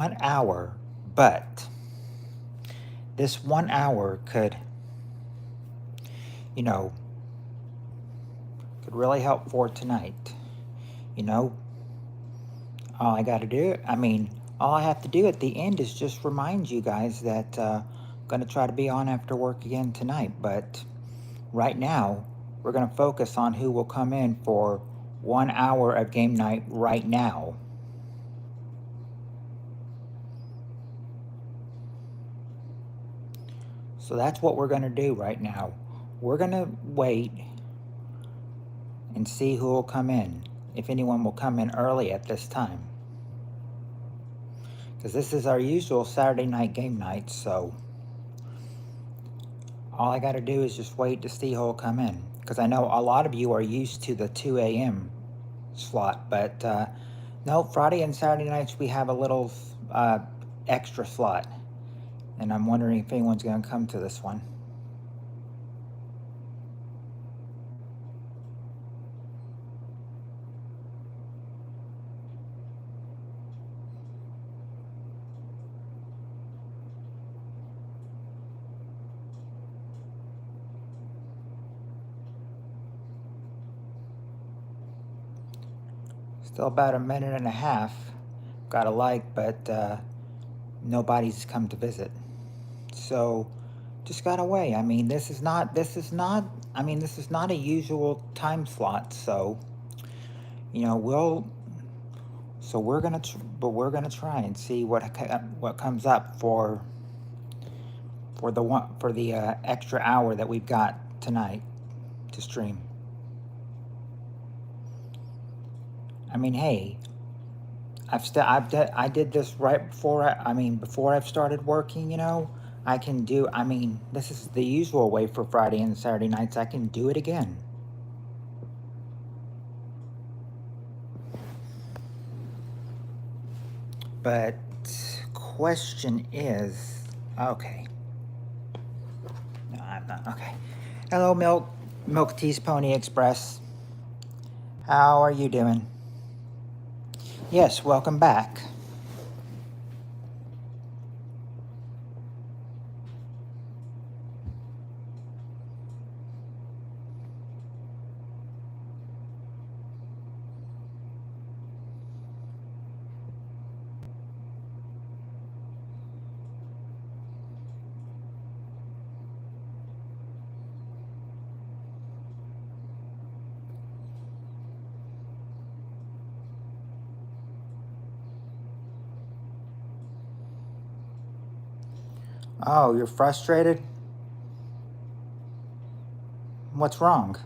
1 hour, but this 1 hour could, you know, could really help for tonight. You know, all I got to do, all I have to do at the end is just remind you guys that I'm going to try to be on after work again tonight. But right now, we're going to focus on who will come in for 1 hour of game night right now. So that's what we're going to do right now. We're going to wait and see who will come in, if anyone will come in early at this time. Because this is our usual Saturday night game night, so all I got to do is just wait to see who will come in. Because I know a lot of you are used to the 2 a.m. slot, but no, Friday and Saturday nights we have a little extra slot. And I'm wondering if anyone's going to come to this one. Still about a minute and a half. Got a like, but nobody's come to visit. So just gotta wait. This is not a usual time slot. So we're gonna try and see what comes up for the extra hour that we've got tonight to stream. Hey, I did this right before before I've started working. I can do. This is the usual way for Friday and Saturday nights. I can do it again. But question is, okay. No, I'm not. Okay. Hello, Milk Tea's Pony Express. How are you doing? Yes, welcome back. Oh, you're frustrated? What's wrong?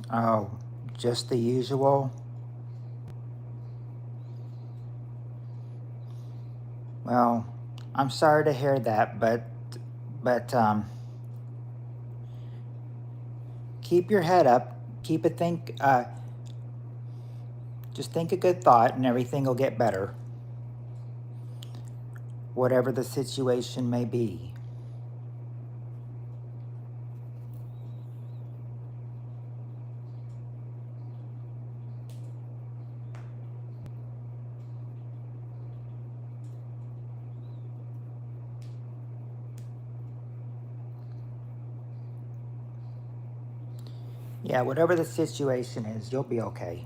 Oh, just the usual? Well, I'm sorry to hear that, but keep your head up. Just think a good thought and everything will get better. Whatever the situation may be. Yeah, whatever the situation is, you'll be okay.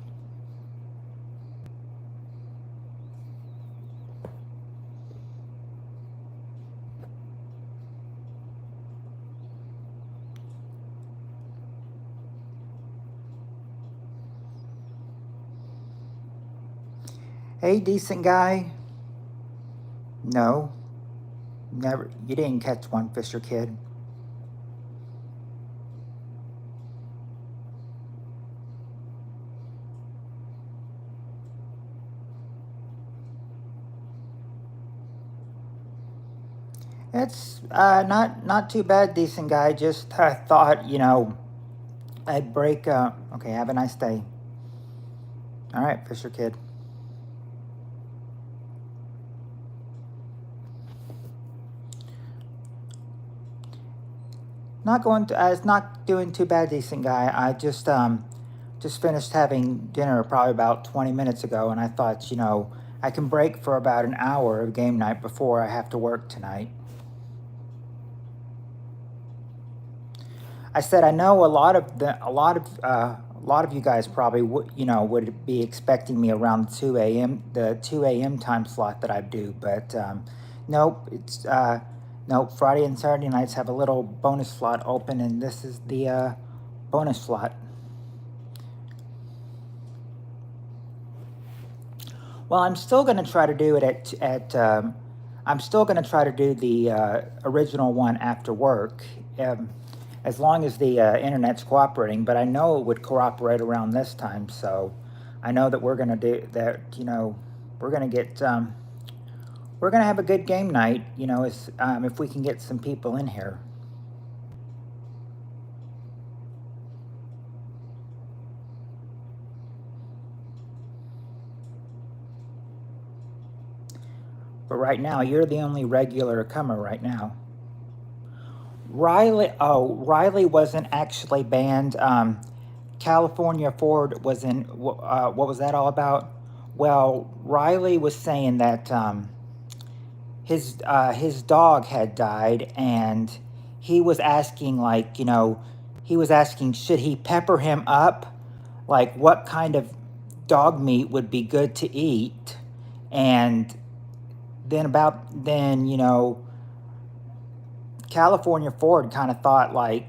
Hey, decent guy. No, never. You didn't catch one, Fisher Kid. It's not too bad, decent guy. Just thought, I'd break. Okay, have a nice day. All right, Fisher Kid. Not going to. It's not doing too bad, decent guy. I just finished having dinner probably about 20 minutes ago, and I thought, I can break for about an hour of game night before I have to work tonight. I said I know a lot of you guys probably would be expecting me around 2 a.m. time slot that I do, but nope, it's nope. Friday and Saturday nights have a little bonus slot open, and this is the bonus slot. Well, I'm still going to try to do it I'm still going to try to do the original one after work, as long as the internet's cooperating. But I know it would cooperate around this time, so I know that we're going to do that. We're going to get we're going to have a good game night. If we can get some people in here. But right now, you're the only regular comer right now. Riley wasn't actually banned. California Ford was in. What was that all about? Well, Riley was saying that his dog had died, and he was asking, like, he was asking, should he pepper him up? Like, what kind of dog meat would be good to eat? And then California Ford kind of thought, like,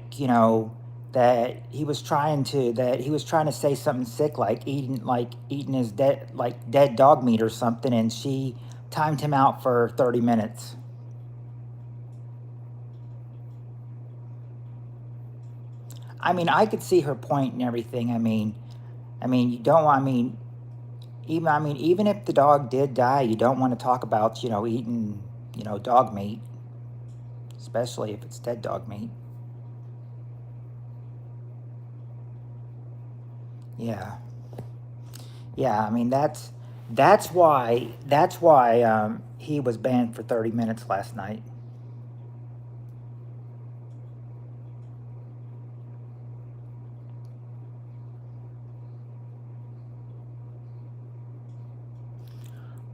that he was trying to say something sick, like eating his dead dog meat or something, and she timed him out for 30 minutes. I mean, I could see her point and everything. You don't. Even if the dog did die, you don't want to talk about eating dog meat, especially if it's dead dog meat. Yeah, yeah. I mean, that's why he was banned for 30 minutes last night.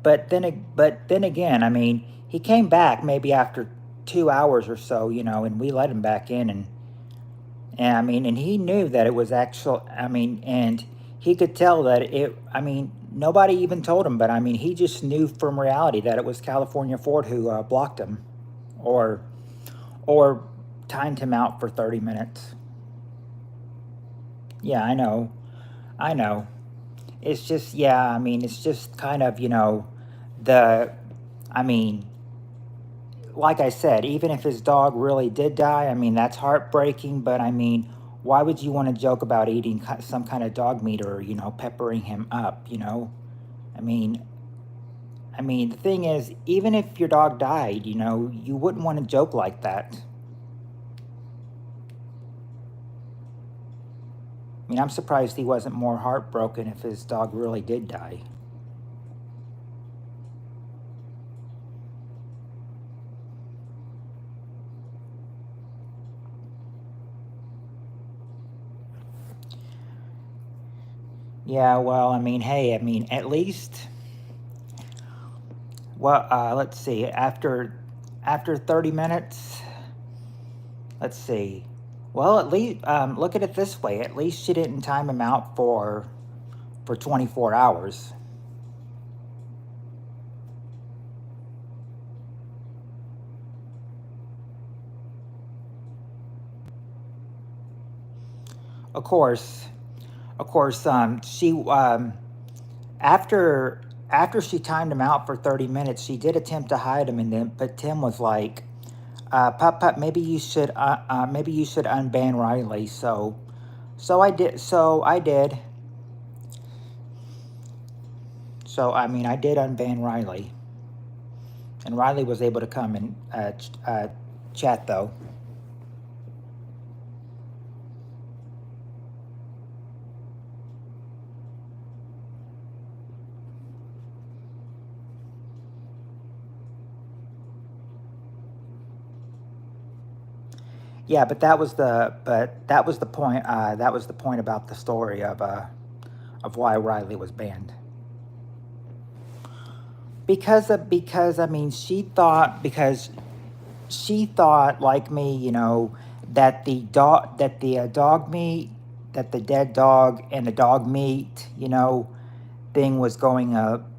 But then again, I mean, he came back maybe after 2 hours or so, and we let him back in, and I mean, and he knew that it was actual. I mean, and he could tell that it. I mean, nobody even told him, but I mean, he just knew from reality that it was California Ford who blocked him, or or timed him out for 30 minutes. Yeah, I know. It's just, yeah. I mean, it's just kind of the. I mean, like I said, even if his dog really did die, I mean, that's heartbreaking. But I mean, why would you want to joke about eating some kind of dog meat, or peppering him up? I mean, the thing is, even if your dog died, you wouldn't want to joke like that. I mean, I'm surprised he wasn't more heartbroken if his dog really did die. Yeah, well, I mean, hey, I mean, at least, well, let's see, after 30 minutes, let's see. Well, at least, look at it this way. At least she didn't time him out for 24 hours. Of course, she after she timed him out for 30 minutes, she did attempt to hide him, and then but Tim was like, "Pup, pup, maybe you should unban Riley." So I did. So I mean, I did unban Riley, And Riley was able to come and chat though. Yeah, but that was the point. That was the point about the story of why Riley was banned. Because I mean she thought like me, that the dog meat, that the dead dog and the dog meat, thing was going up.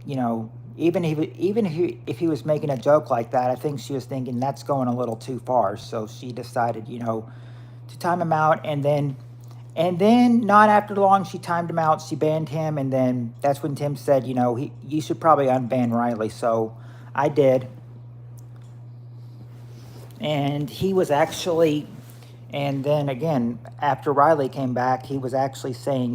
Even if he was making a joke like that, I think she was thinking that's going a little too far. So she decided, to time him out, and then not after long, she timed him out. She banned him, and then that's when Tim said, you should probably unban Riley. So I did, and he was actually, and then again after Riley came back, he was actually saying,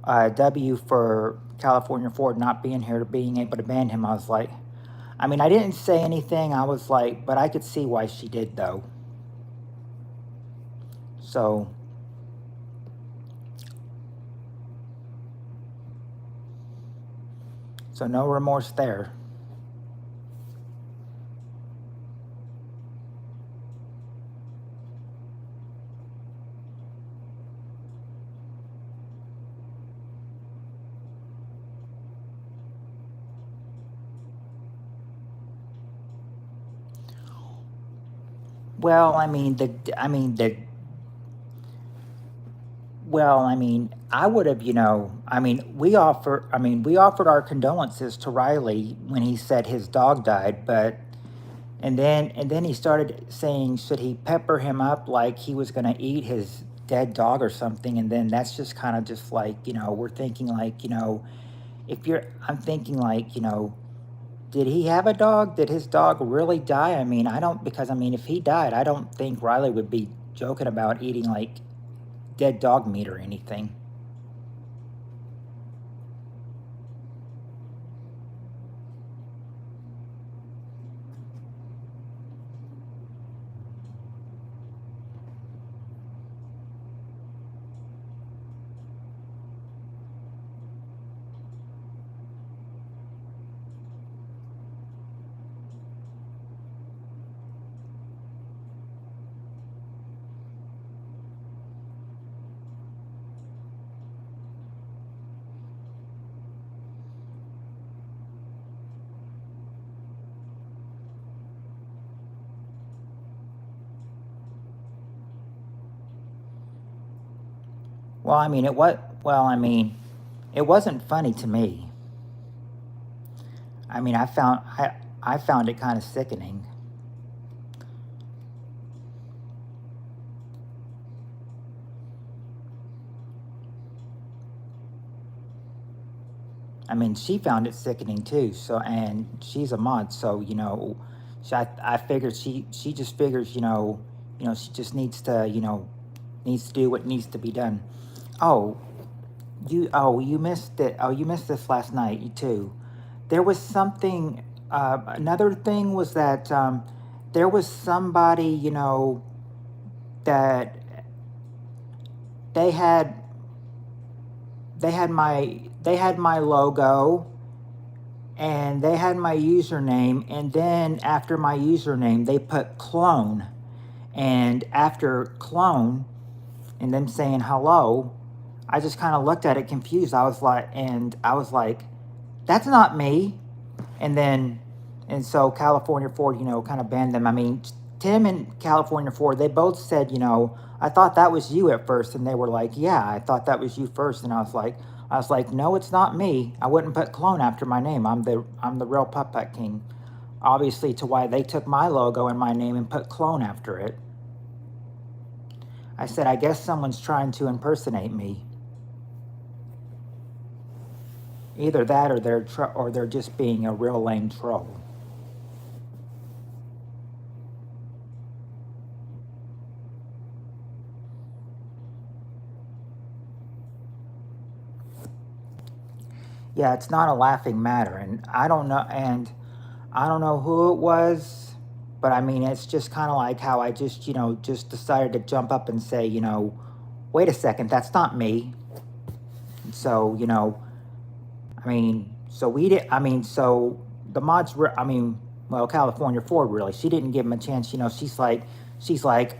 W for California Ford not being here to being able to ban him. I was like, I mean, I didn't say anything. I was like, but I could see why she did though. So. So no remorse there. Well, I mean I would have, we offered our condolences to Riley when he said his dog died, but and then he started saying, should he pepper him up like he was going to eat his dead dog or something? And then that's just kind of just like, we're thinking like, if you're, I'm thinking like, did he have a dog? Did his dog really die? I mean, I don't, because I mean, if he died, I don't think Riley would be joking about eating like dead dog meat or anything. Well, I mean, it wasn't funny to me. I mean, I found it kind of sickening. I mean, she found it sickening too. So, and she's a mod, so I figured she just figures, she just needs to do what needs to be done. Oh, you missed it. Oh, you missed this last night. You too. There was something. Another thing was that there was somebody, that they had they had my logo, and they had my username, and then after my username they put clone, and after clone and them saying hello, I just kind of looked at it confused. I was like, that's not me. And then, and so California Ford, kind of banned them. I mean, Tim and California Ford, they both said, I thought that was you at first, and they were like, yeah, I thought that was you first. And I was like, no, it's not me. I wouldn't put clone after my name. I'm the real Puppet King. Obviously, to why they took my logo and my name and put clone after it. I said, I guess someone's trying to impersonate me. Either that, or they're just being a real lame troll. Yeah, it's not a laughing matter, and I don't know, and I don't know who it was, but I mean, it's just kind of like how I just, just decided to jump up and say, wait a second, that's not me. So, I mean, so we did, I mean, so the mods, I mean, well, California Ford really, she didn't give him a chance. She's like,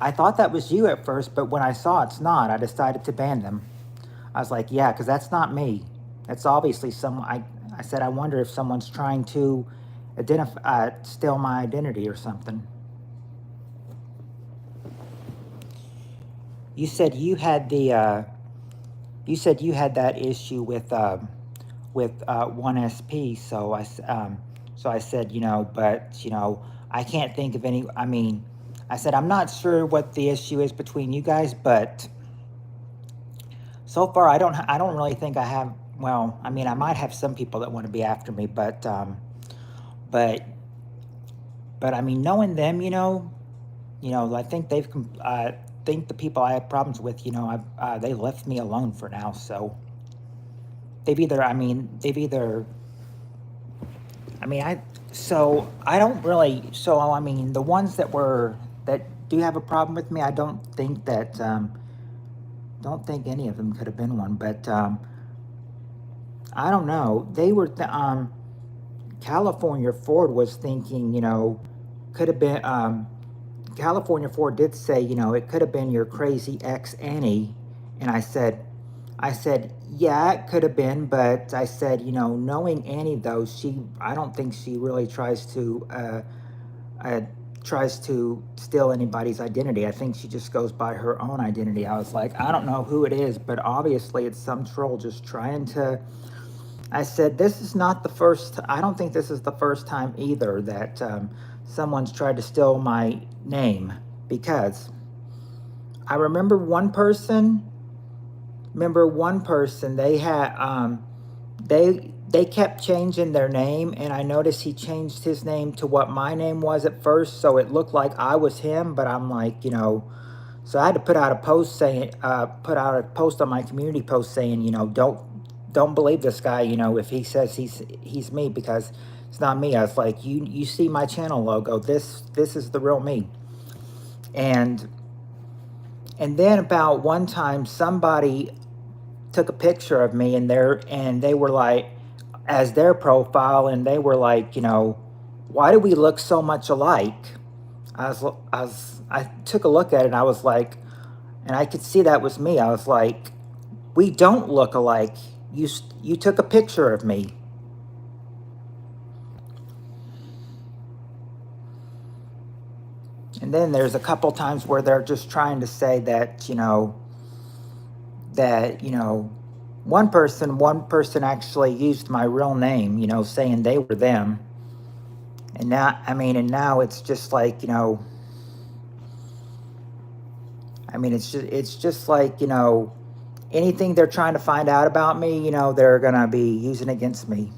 I thought that was you at first, but when I saw it's not, I decided to ban them. I was like, yeah, because that's not me. That's obviously someone. I said, I wonder if someone's trying to identify, steal my identity or something. You said you had you said you had that issue with 1SP. So I said, but I can't think of any. I mean, I said I'm not sure what the issue is between you guys, but so far I don't really think I have. Well, I mean, I might have some people that want to be after me, but I mean, knowing them, I think I think the people I had problems with, they left me alone for now. So they've either, I mean, so I don't really, so I mean, the ones that do have a problem with me, I don't think any of them could have been one, but, I don't know. California Ford was thinking, could have been, California Ford did say, it could have been your crazy ex Annie. And I said, yeah, it could have been, but I said, knowing Annie though, I don't think she really tries to steal anybody's identity. I think she just goes by her own identity. I was like, I don't know who it is, but obviously it's some troll just trying to. I said, this is not the first, I don't think this is the first time either that someone's tried to steal my name, because I remember one person, they had, they kept changing their name, and I noticed he changed his name to what my name was at first, so it looked like I was him, but I'm like, so I had to put out a post on my community post saying, don't believe this guy, if he says he's me, because it's not me. I was like, you see my channel logo, this is the real me. And then about one time somebody took a picture of me and they were like, as their profile, and they were like, why do we look so much alike? I took a look at it, and I was like, and I could see that was me. I was like, we don't look alike. You took a picture of me. And then there's a couple times where they're just trying to say that, one person actually used my real name, saying they were them. And now it's just like, it's just like, anything they're trying to find out about me, they're going to be using against me.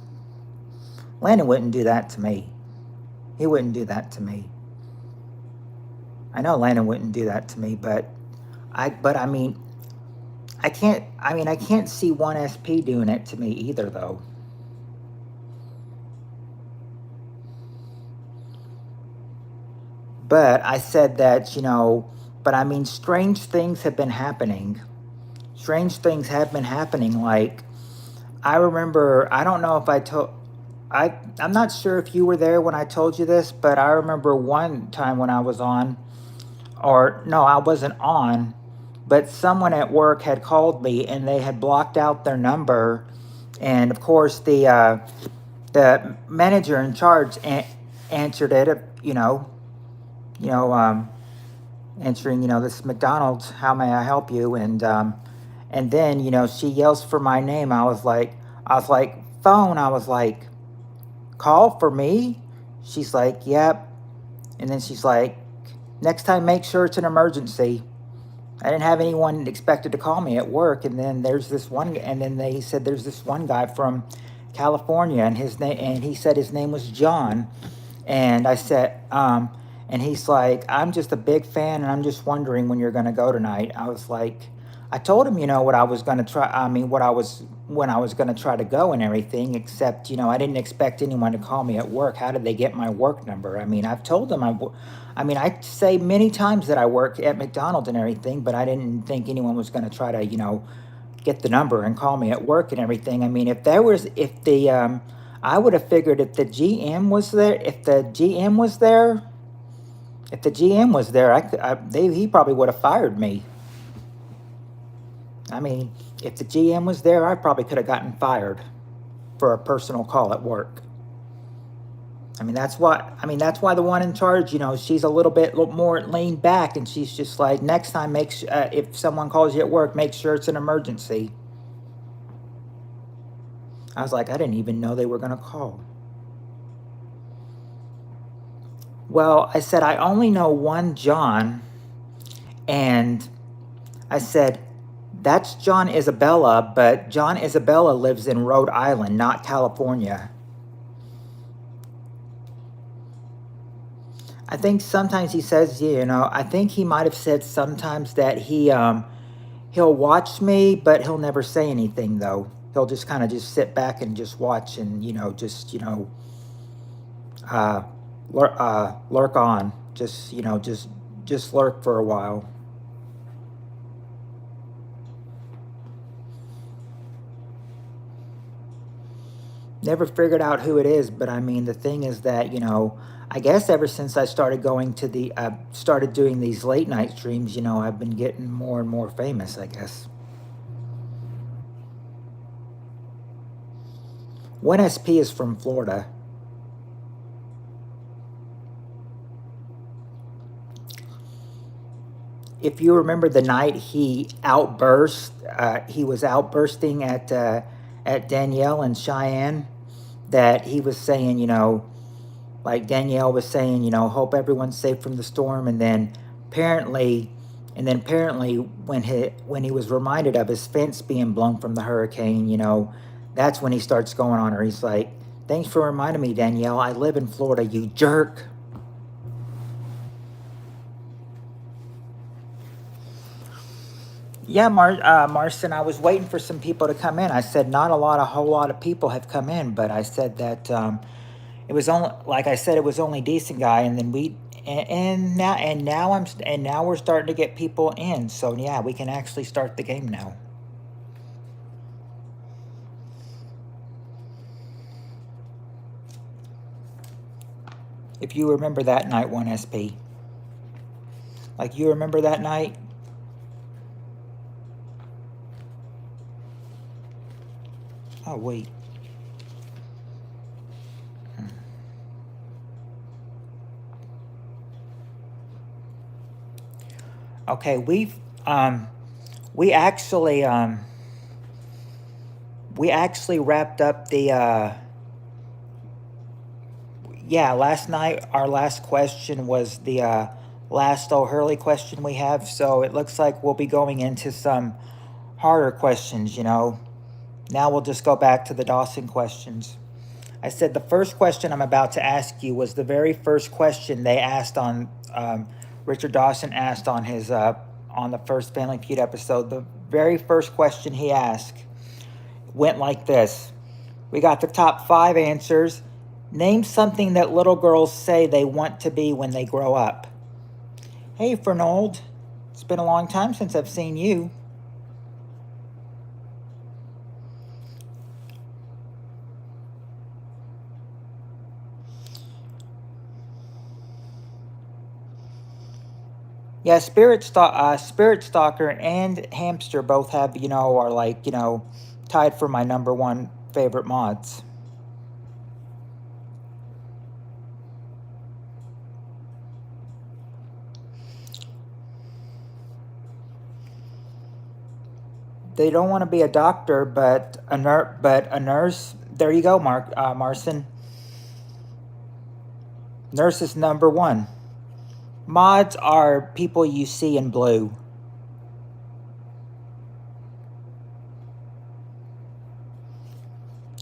Landon wouldn't do that to me. He wouldn't do that to me. I know Landon wouldn't do that to me, but I can't see 1SP doing it to me either, though. But I said that, but strange things have been happening. Strange things have been happening. Like, I remember, I don't know if I'm not sure if you were there when I told you this, but I remember one time when I was on, or no, I wasn't on, but someone at work had called me and they had blocked out their number. And of course, the manager in charge answered it, answering, this is McDonald's, how may I help you? And then, she yells for my name. I was like, phone. I was like, call for me? She's like, yep. And then she's like, next time, make sure it's an emergency. I didn't have anyone expected to call me at work. And then there's this one, and then they said there's this one guy from California, and he said his name was John. And I said, and he's like, I'm just a big fan, and I'm just wondering when you're going to go tonight. I was like, I told him, what I was going to try. I mean, what I was when I was going to try to go and everything. Except, I didn't expect anyone to call me at work. How did they get my work number? I mean, I've told them I mean, I say many times that I work at McDonald's and everything, but I didn't think anyone was going to try to, get the number and call me at work and everything. I mean, if the, I would have figured if the GM was there, if the GM was there, he probably would have fired me. I mean, if the GM was there, I probably could have gotten fired for a personal call at work. I mean, that's why. I mean, that's why the one in charge, she's a little bit more leaned back, and she's just like, next time, if someone calls you at work, make sure it's an emergency. I was like, I didn't even know they were going to call. Well, I said, I only know one John, and I said, that's John Isabella, but John Isabella lives in Rhode Island, not California. I think sometimes he says, I think he might have said sometimes that he'll watch me, but he'll never say anything though. He'll just kind of just sit back and just watch and, lurk on, just lurk for a while. Never figured out who it is, but I mean, the thing is that, I guess ever since I started started doing these late night streams, I've been getting more and more famous, I guess. One SP is from Florida. If you remember the night he was outbursting at Danielle and Cheyenne, that he was saying, like Danielle was saying, hope everyone's safe from the storm, and then apparently when he was reminded of his fence being blown from the hurricane, that's when he starts going on her. He's like, thanks for reminding me, Danielle. I live in Florida, you jerk. Yeah, Marcin, I was waiting for some people to come in. I said not a whole lot of people have come in, but I said that it was only, like I said, it was only decent guy, and then now we're starting to get people in. So yeah, we can actually start the game now. If you remember that night, 1SP. Like, you remember that night? Oh, wait. Okay, we actually wrapped up the yeah, last night our last question was the last O'Hurley question we have, so it looks like we'll be going into some harder questions, Now we'll just go back to the Dawson questions. I said the first question I'm about to ask you was the very first question they asked on Richard Dawson asked on his on the first Family Feud episode. The very first question he asked went like this. We got the top 5 answers. Name something that little girls say they want to be when they grow up. Hey, Fernald. It's been a long time since I've seen you. Yeah, Spirit Stalker and Hamster both have, are like, tied for my number 1 favorite mods. They don't want to be a doctor, but a nurse. There you go, Marcin. Nurse is number 1. Mods are people you see in blue.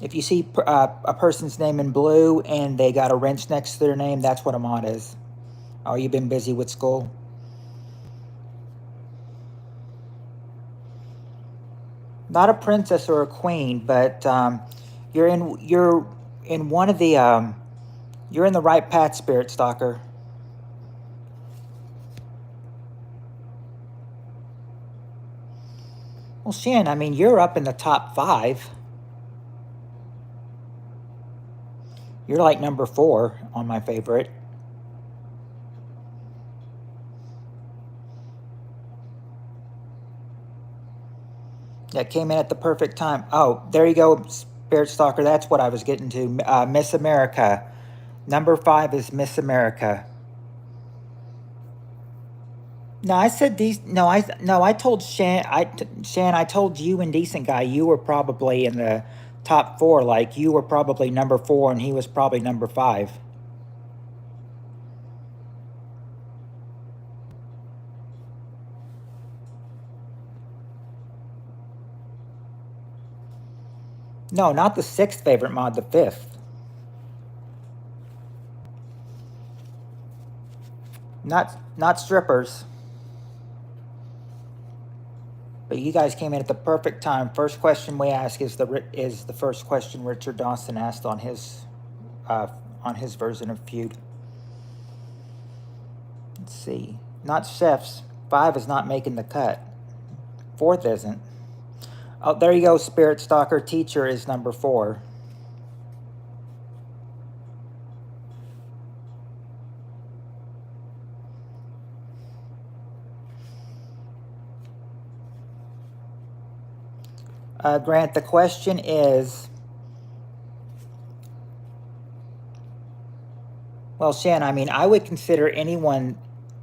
If you see a person's name in blue and they got a wrench next to their name, that's what a mod is. Oh, you've been busy with school? not a princess or a queen, but you're in one of the you're in the right path, Spirit Stalker. Well, Shan, I mean, you're up in the top 5. You're like number 4 on my favorite. That came in at the perfect time. Oh, there you go, Spirit Stalker. That's what I was getting to. Miss America. Number 5 is Miss America. No, I said these. No, I told Shan. I told you and Decent Guy you were probably in the top 4. Like you were probably number 4, and he was probably number 5. No, not the 6th favorite mod. The 5th. Not strippers. But you guys came in at the perfect time. First question we ask is the first question Richard Dawson asked on his version of Feud. Let's see. Not chefs. 5 is not making the cut. 4th isn't. Oh, there you go, Spirit Stalker. Teacher is number 4. Grant, the question is, well, Shan, I mean, I would consider anyone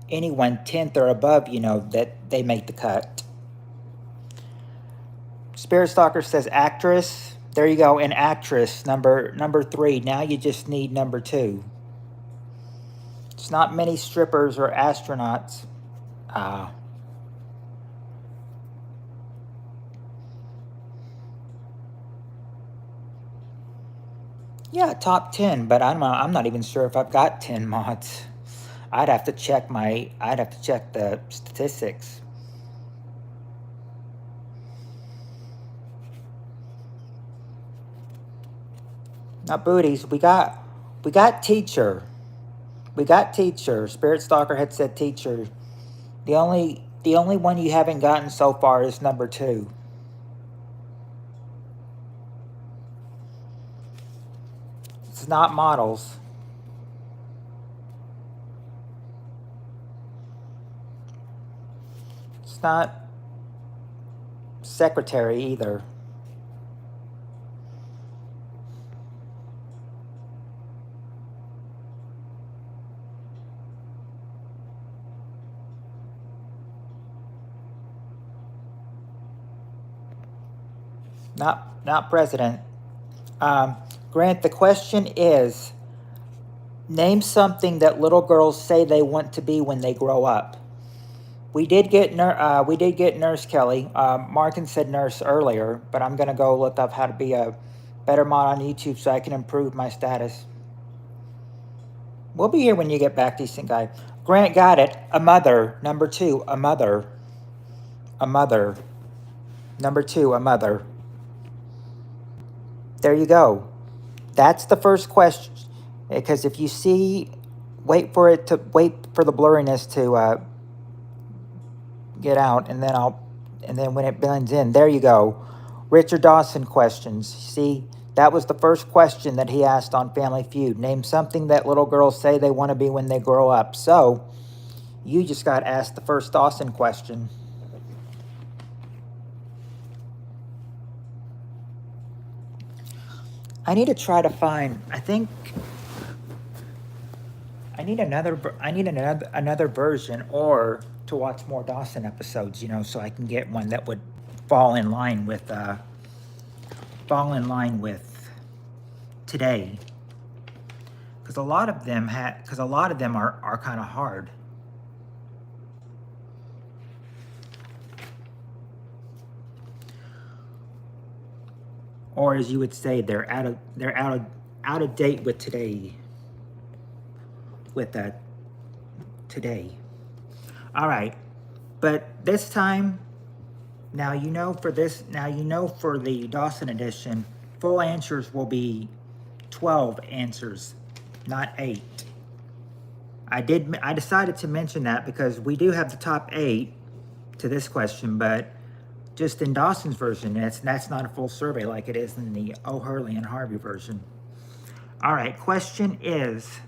10th or above, that they make the cut. Spirit Stalker says actress. There you go, an actress, number 3. Now you just need number 2. It's not many strippers or astronauts. Yeah, top 10, but I'm not even sure if I've got 10 mods. I'd have to check the statistics. Not booties. We got teacher. We got teacher. Spirit Stalker had said teacher. The only one you haven't gotten so far is number 2. It's not models. It's not secretary either. Not president. Grant, the question is, name something that little girls say they want to be when they grow up. We did get Nurse Kelly. Markin said nurse earlier, but I'm gonna go look up how to be a better mod on YouTube so I can improve my status. We'll be here when you get back, Decent Guy. Grant got it. A mother. Number 2. A mother. A mother. Number 2. A mother. There you go. That's the first question. Because if you see, wait for the blurriness to get out, and then when it blends in, there you go. Richard Dawson questions. See, that was the first question that he asked on Family Feud. Name something that little girls say they want to be when they grow up. So, you just got asked the first Dawson question. I need to try to find. I need another version, or to watch more Dawson episodes. So I can get one that would fall in line with today. Because a lot of them are kind of hard. Or as you would say, they're out of date with today. With that today. All right, but this time Now you know for this, now you know for the Dawson edition, full answers will be 12 answers, not 8. I decided to mention that because we do have the top 8 to this question, but just in Dawson's version, that's not a full survey like it is in the O'Hurley and Harvey version. All right, question is,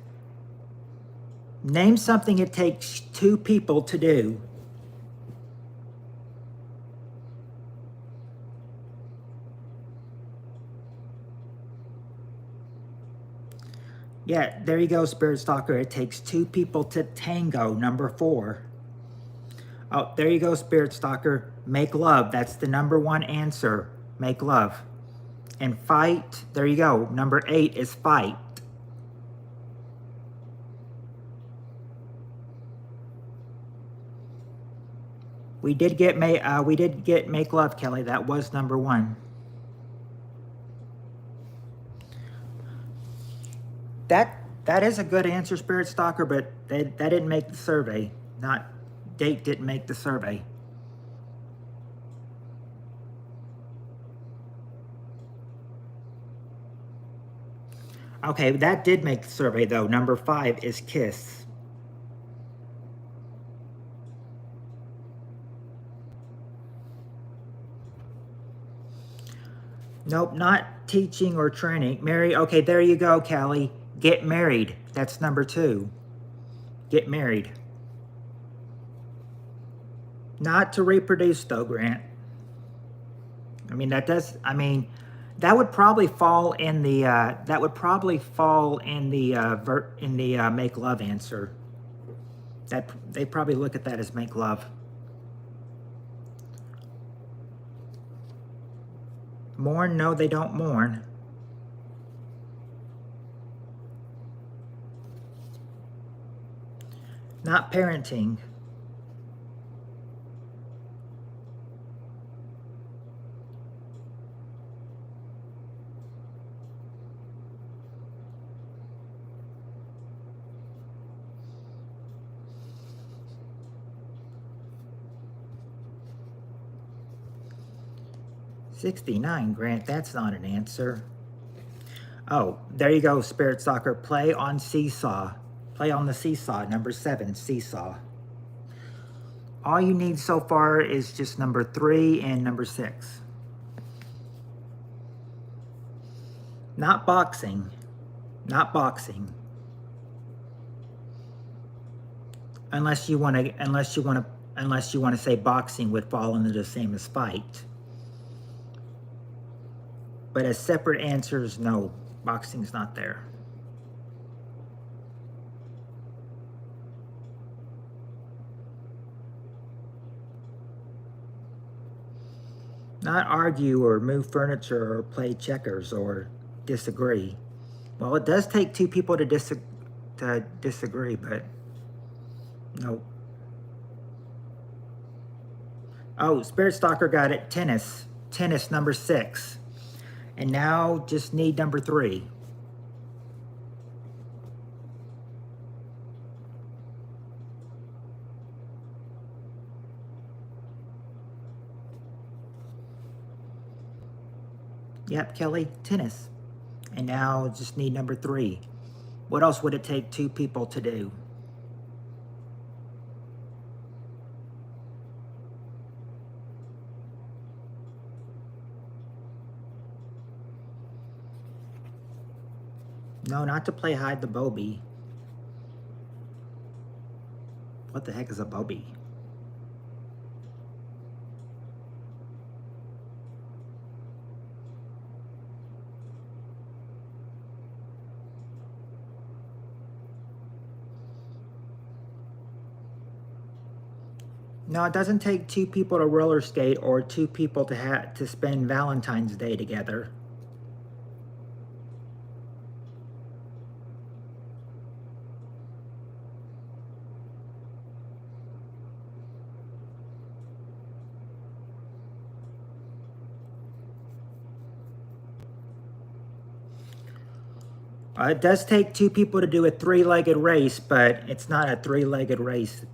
name something it takes 2 people to do. Yeah, there you go, Spirit Stalker. It takes 2 people to tango, number 4. Oh, there you go, Spirit Stalker. Make love. That's the number 1 answer. Make love. And fight, there you go. Number 8 is fight. We did get make love, Kelly. That was number 1. That is a good answer, Spirit Stalker, but that didn't make the survey. Date didn't make the survey. Okay, that did make the survey though. Number 5 is kiss. Nope, not teaching or training. Mary, okay, there you go, Callie. Get married. That's number 2. Get married. Not to reproduce though, Grant. I mean, that would probably fall in the make love answer. That they probably look at that as make love. Mourn? No, they don't mourn. Not parenting. $69, Grant, that's not an answer. Oh, there you go, Spirit Stalker. Play on seesaw. Play on the seesaw, number 7, seesaw. All you need so far is just number 3 and number 6. Not boxing. Not boxing. Unless you want to say boxing would fall into the same as fight. But as separate answers, no, boxing's not there. Not argue or move furniture or play checkers or disagree. Well, it does take 2 people to disagree, but no. Oh, Spirit Stalker got it. Tennis. Tennis, number 6. And now just need number 3. Yep, Kelly, tennis. And now just need number 3. What else would it take 2 people to do? No, not to play hide the Bobby. What the heck is a Bobby? No, it doesn't take 2 people to roller skate or 2 people to spend Valentine's Day together. It does take 2 people to do a 3-legged race, but it's not a 3-legged race.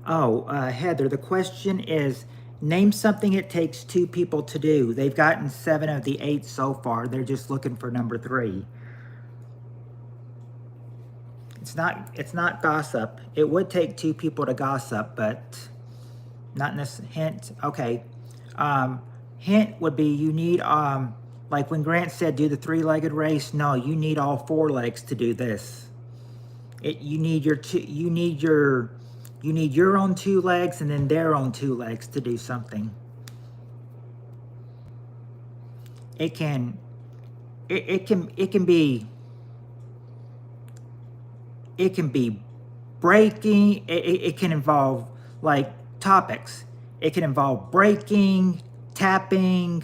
Oh, Heather, the question is, name something it takes two people to do. They've gotten 7 of the 8 so far. They're just looking for number 3. It's not gossip. It would take 2 people to gossip, but not necessarily. Hint, okay. Um, Hint would be you need, like when Grant said do the 3-legged race, no, you need all 4 legs to do this. You need your own 2 legs and then their own 2 legs to do something. It can be breaking. It can involve like topics. It can involve breaking, tapping.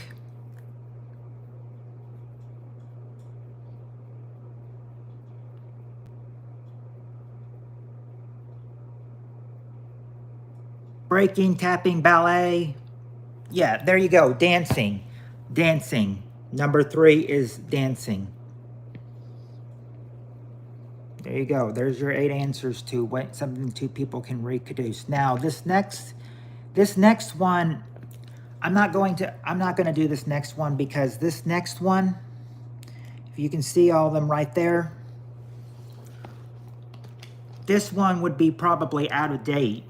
Breaking, tapping, ballet. Yeah, there you go. Dancing. Dancing. Number 3 is dancing. There you go. There's your 8 answers to what something 2 people can reproduce. Now, this next one, I'm not going to do this next one because this next one, if you can see all of them right there, this one would be probably out of date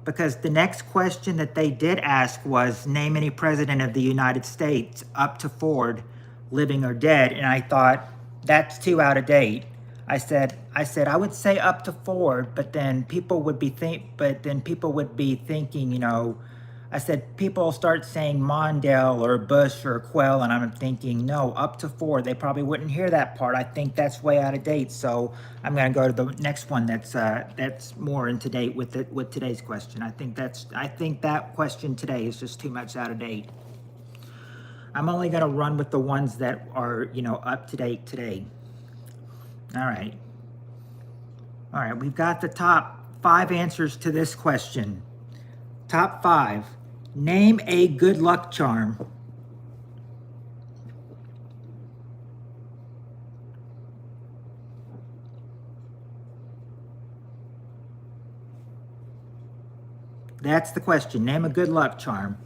because the next question that they did ask was name any president of the United States up to Ford, living or dead, and I thought that's too out of date. I said I would say up to Ford, but then people would be thinking, you know, I said people start saying Mondale or Bush or Quell, and I'm thinking, no, up to Ford. They probably wouldn't hear that part. I think that's way out of date. So I'm going to go to the next one that's more into date with today's question. I think that question today is just too much out of date. I'm only going to run with the ones that are, you know, up to date today. All right. All right, we've got the top 5 answers to this question. Top 5. Name a good luck charm. That's the question. Name a good luck charm.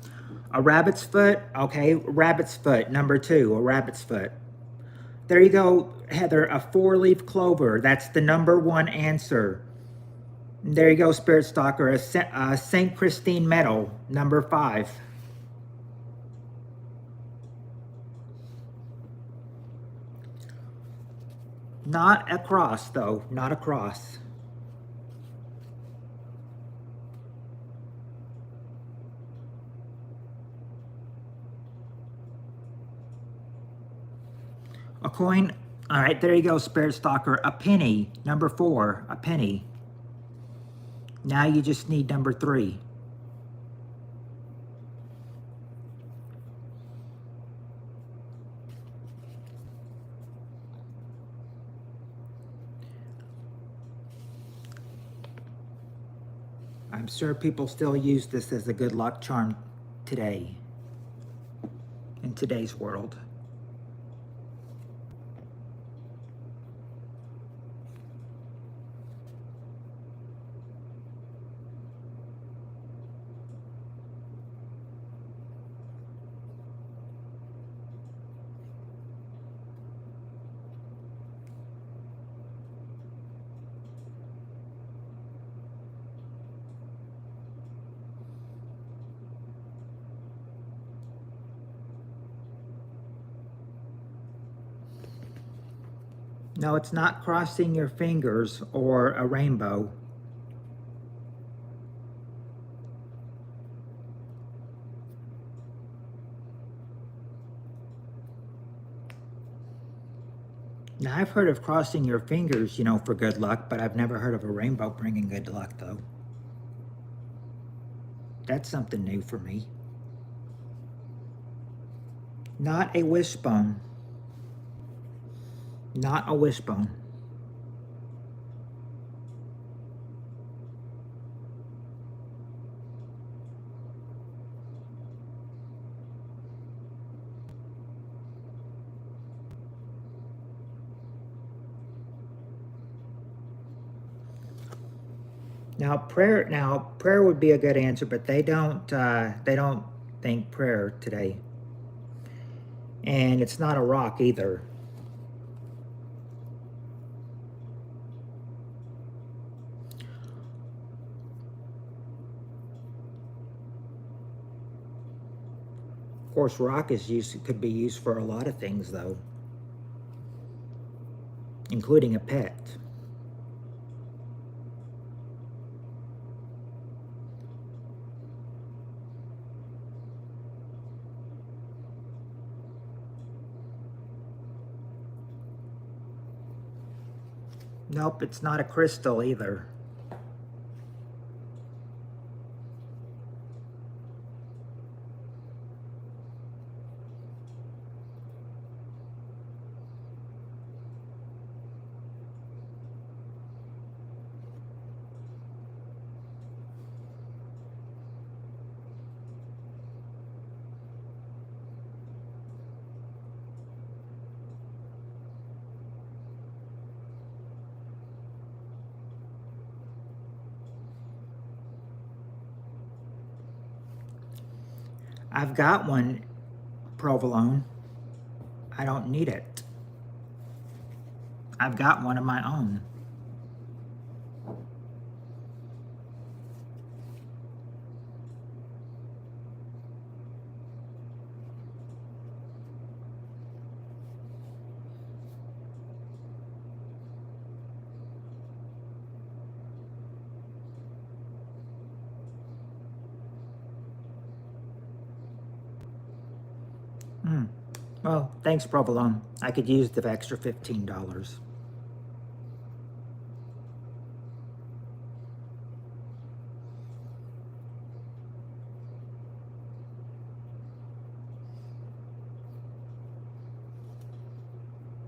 A rabbit's foot. Okay, rabbit's foot. Number 2, a rabbit's foot. There you go, Heather. A 4-leaf clover. That's the number 1 answer. There you go, Spirit Stalker. A St. Christine medal. Number 5. Not a cross, though. Not a cross. A coin. All right, there you go, Spirit Stalker. A penny. Number 4. A penny. Now you just need number 3. I'm sure people still use this as a good luck charm today, in today's world. No, it's not crossing your fingers or a rainbow. Now, I've heard of crossing your fingers, you know, for good luck, but I've never heard of a rainbow bringing good luck, though. That's something new for me. Not a wishbone. Not a wishbone. Prayer would be a good answer, but they don't think prayer today. And it's not a rock either. Of course, rock could be used for a lot of things though, including a pet. Nope, it's not a crystal either. I've got one, provolone. I don't need it. I've got one of my own. Well, thanks, provolone. I could use the extra $15.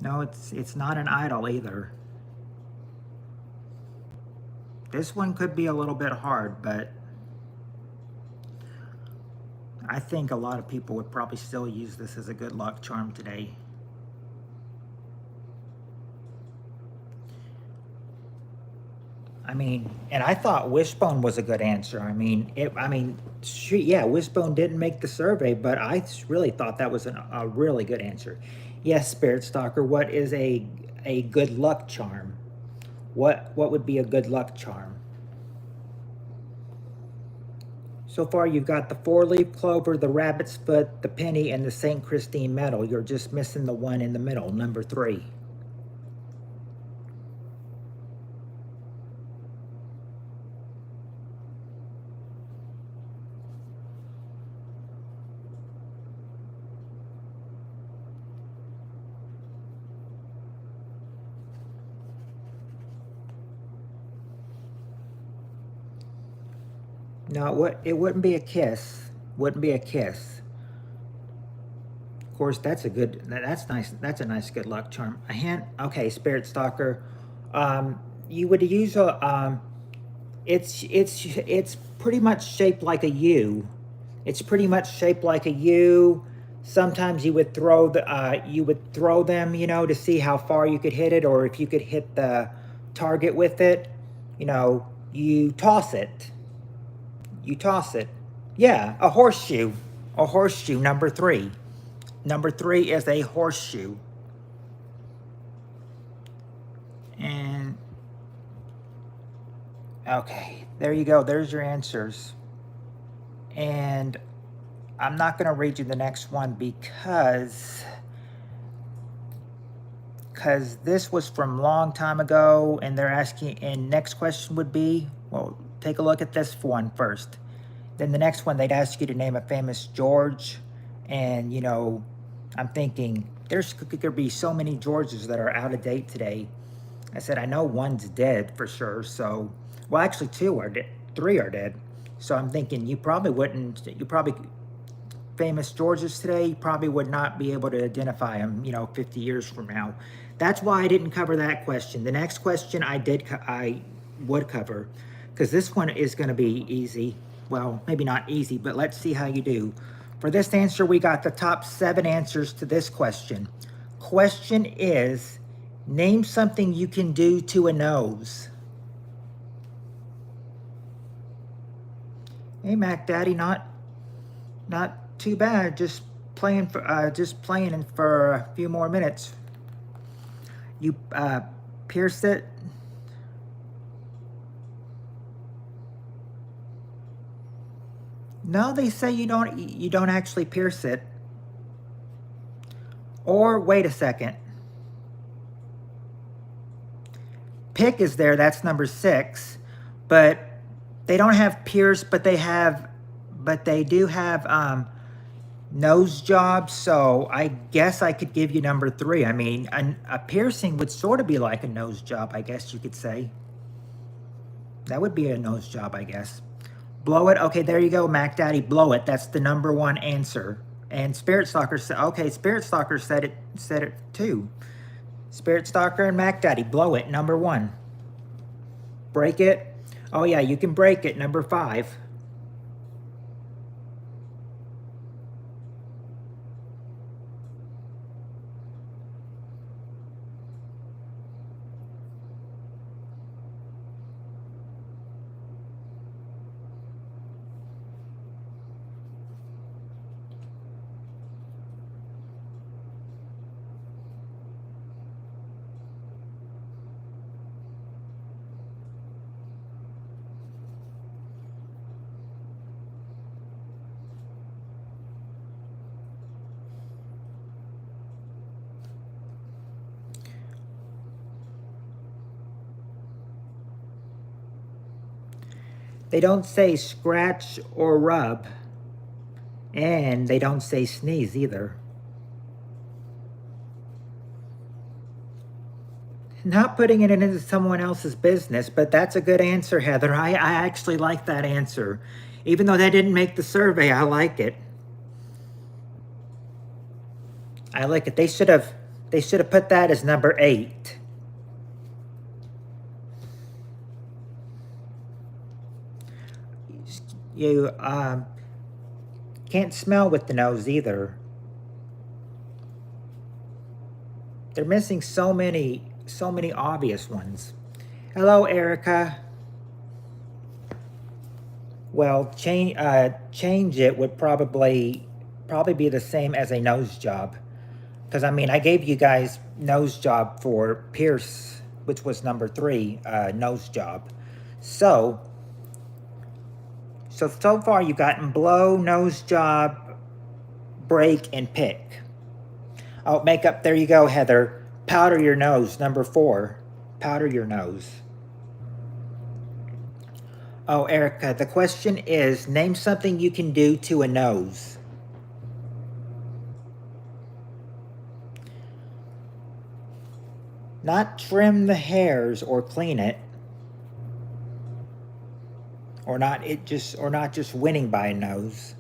No, it's not an idol either. This one could be a little bit hard, but I think a lot of people would probably still use this as a good luck charm today. I mean, and I thought Wishbone was a good answer. Yeah, Wishbone didn't make the survey, but I really thought that was a really good answer. Yes, Spirit Stalker, what is a good luck charm? What would be a good luck charm? So far, you've got the 4-leaf clover, the rabbit's foot, the penny, and the St. Christine medal. You're just missing the one in the middle, number 3. No, it wouldn't be a kiss. Wouldn't be a kiss. Of course, that's nice. That's a nice good luck charm. A hand. Okay, Spirit Stalker. You would use a. It's pretty much shaped like a U. It's pretty much shaped like a U. Sometimes you would throw them, to see how far you could hit it, or if you could hit the target with it. You toss it. You toss it. Yeah, a horseshoe. A horseshoe, number 3. Number 3 is a horseshoe. And, okay, there you go. There's your answers. And I'm not going to read you the next one because this was from a long time ago, and they're asking, and next question would be, well, take a look at this one first. Then the next one, they'd ask you to name a famous George. And, I'm thinking, there could be so many Georges that are out of date today. I said, I know one's dead for sure. So, well, actually 3 are dead. So I'm thinking famous Georges today, you probably would not be able to identify them, 50 years from now. That's why I didn't cover that question. The next question I would cover, because this one is going to be easy. Well, maybe not easy, but let's see how you do. For this answer, we got the top 7 answers to this question. Question is, name something you can do to a nose. Hey, Mac Daddy, not too bad. Just playing for a few more minutes. You pierced it. No, they say you don't actually pierce it. Or wait a second. Pick is there. That's number 6, but they don't have pierce. But they do have nose job. So I guess I could give you number 3. I mean, a piercing would sort of be like a nose job, I guess you could say. That would be a nose job, I guess. Blow it. Okay, there you go, Mac Daddy. Blow it. That's the number 1 answer. And Spirit Stalker said, okay, Spirit Stalker said it too. Spirit Stalker and Mac Daddy, blow it. Number 1. Break it. Oh yeah, you can break it. Number 5. They don't say scratch or rub. And they don't say sneeze either. Not putting it into someone else's business, but that's a good answer, Heather. I actually like that answer. Even though they didn't make the survey, I like it. I like it. They should have put that as number 8. You can't smell with the nose either. They're missing so many obvious ones. Hello, Erica. Well, change it would probably be the same as a nose job. Because, I mean, I gave you guys nose job for Pierce, which was number 3, nose job. So far you've gotten blow, nose job, break, and pick. Oh, makeup, there you go, Heather. Powder your nose, number 4. Powder your nose. Oh, Erica, the question is, name something you can do to a nose. Not trim the hairs or clean it. Or not just winning by a nose.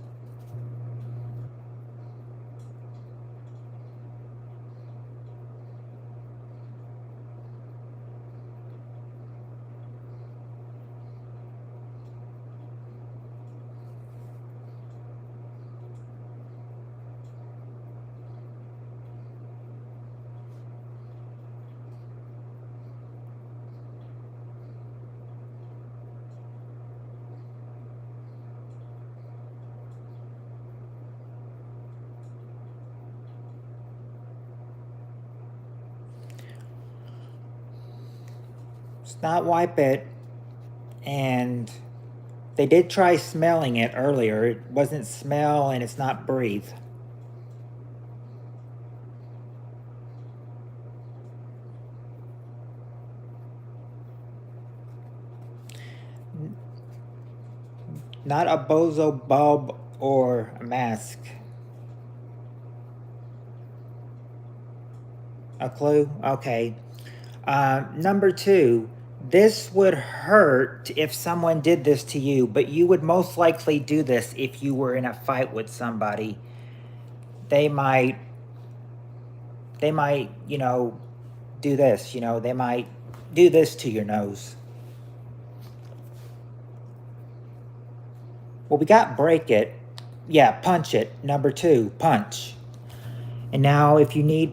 It's not wipe it. And they did try smelling it earlier. It wasn't smell and it's not breathe. Not a bozo bulb or a mask. A clue? Okay. Number 2, this would hurt if someone did this to you, but you would most likely do this if you were in a fight with somebody. They might, you know, do this, you know, they might do this to your nose. Well, we got break it. Yeah, punch it. Number 2, punch. And now if you need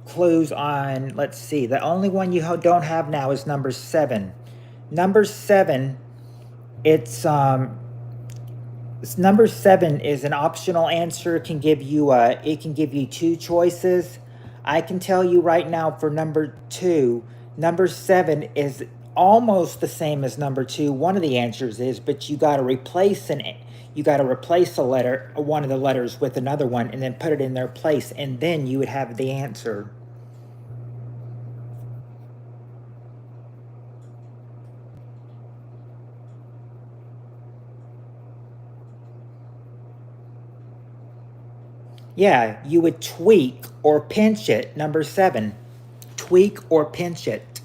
clues on, let's see, the only one you don't have now is number 7. Number 7, it's Number 7 is an optional answer. It can give you 2 choices. I can tell you right now for number 2, number 7 is almost the same as number 2. One of the answers is, but you got to replace a letter, one of the letters with another one, and then put it in their place, and then you would have the answer. Yeah, you would tweak or pinch it. Number 7, tweak or pinch it.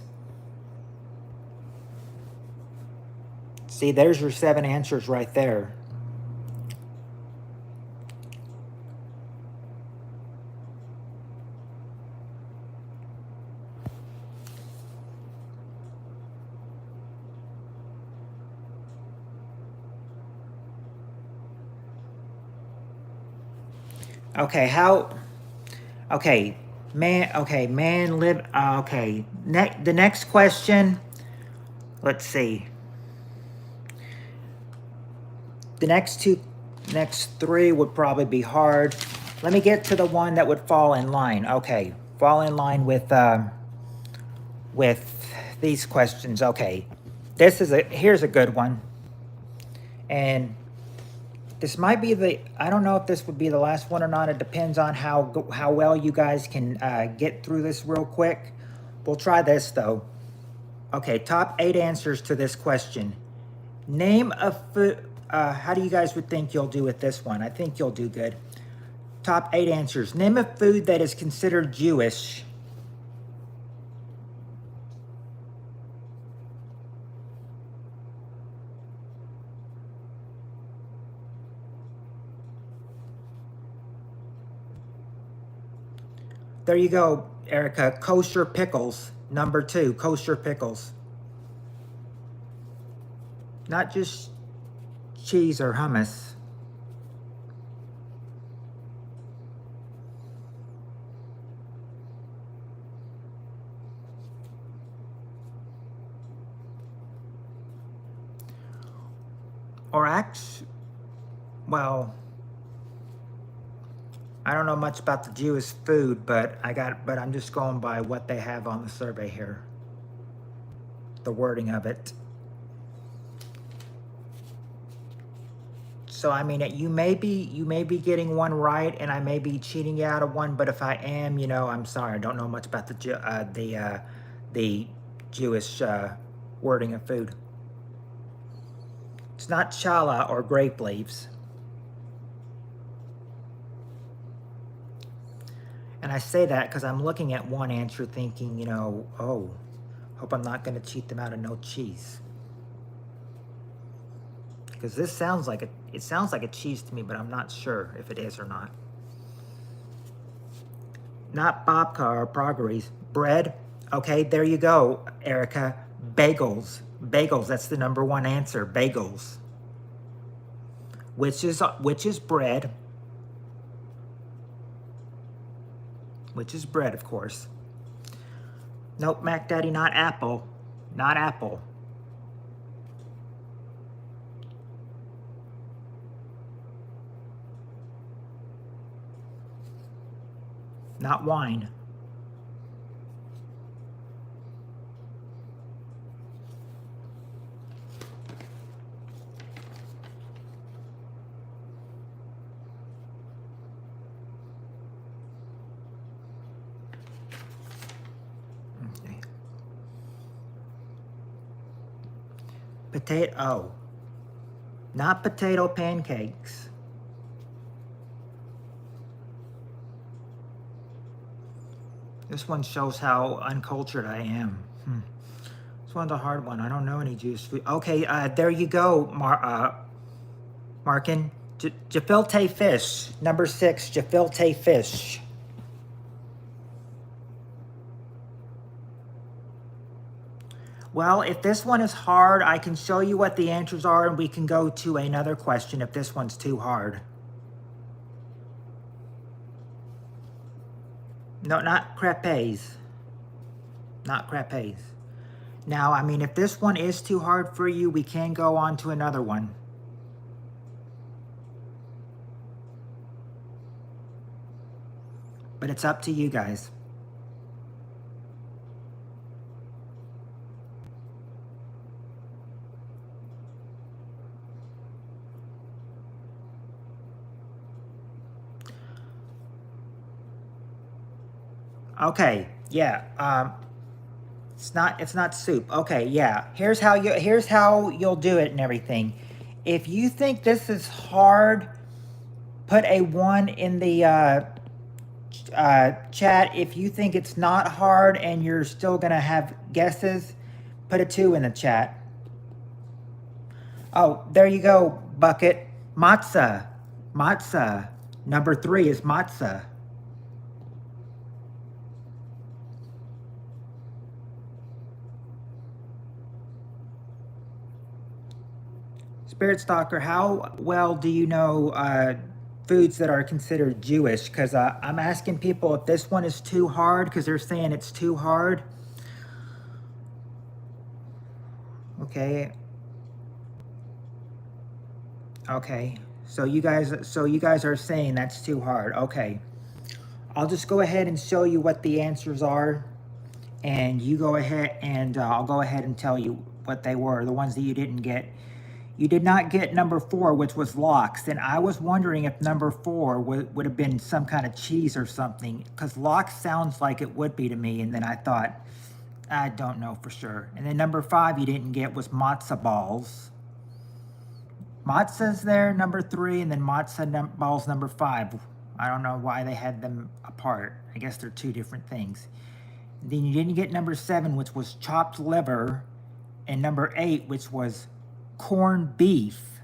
See, there's your 7 answers right there. Okay, man, live, okay, the next question, let's see. The next 3 would probably be hard. Let me get to the one that would fall in line. Okay, fall in line with these questions. Okay, here's a good one. And this might be I don't know if this would be the last one or not. It depends on how well you guys can get through this real quick. We'll try this though. Okay, top 8 answers to this question. Name a food. How do you guys would think you'll do with this one? I think you'll do good. Top 8 answers. Name a food that is considered Jewish. There you go, Erica. Kosher pickles. Number 2, kosher pickles. Not just cheese or hummus. Well, I don't know much about the Jewish food, but I'm just going by what they have on the survey here. The wording of it. So I mean, you may be getting one right, and I may be cheating you out of one. But if I am, I'm sorry. I don't know much about the Jewish wording of food. It's not challah or grape leaves. And I say that because I'm looking at one answer thinking, oh, hope I'm not going to cheat them out of no cheese. Because this sounds like a cheese to me, but I'm not sure if it is or not. Not babka or progress. Bread. Okay, there you go, Erica. Bagels. Bagels, that's the number 1 answer. Bagels. Which is bread. Which is bread, of course. Nope, Mac Daddy, not apple. Not apple. Not wine. Okay. Potato. Not potato pancakes. This one shows how uncultured I am. This one's a hard one. I don't know any Jewish food. Okay, there you go, Markin. Gefilte fish. Number 6, gefilte fish. Well, if this one is hard, I can show you what the answers are, and we can go to another question if this one's too hard. No, not crepes. Not crepes. Now, I mean, if this one is too hard for you, we can go on to another one. But it's up to you guys. Okay, yeah. It's not soup. Okay, yeah. Here's how you'll do it and everything. If you think this is hard, put a 1 in the chat. If you think it's not hard and you're still gonna have guesses, put a 2 in the chat. Oh, there you go, Bucket. Matzah. Matzah. Number 3 is matzah. Spirit Stalker, how well do you know foods that are considered Jewish? Because I'm asking people if this one is too hard, because they're saying it's too hard. Okay. Okay. So you guys are saying that's too hard. Okay. I'll just go ahead and show you what the answers are, and you go ahead and I'll go ahead and tell you what they were, the ones that you didn't get. You did not get number 4, which was lox. And I was wondering if number 4 would have been some kind of cheese or something, because lox sounds like it would be to me. And then I thought, I don't know for sure. And then number 5 you didn't get was matzo balls. Matzah's there, number 3, and then matzo balls, number 5. I don't know why they had them apart. I guess they're 2 different things. Then you didn't get number 7, which was chopped liver, and number 8, which was corned beef.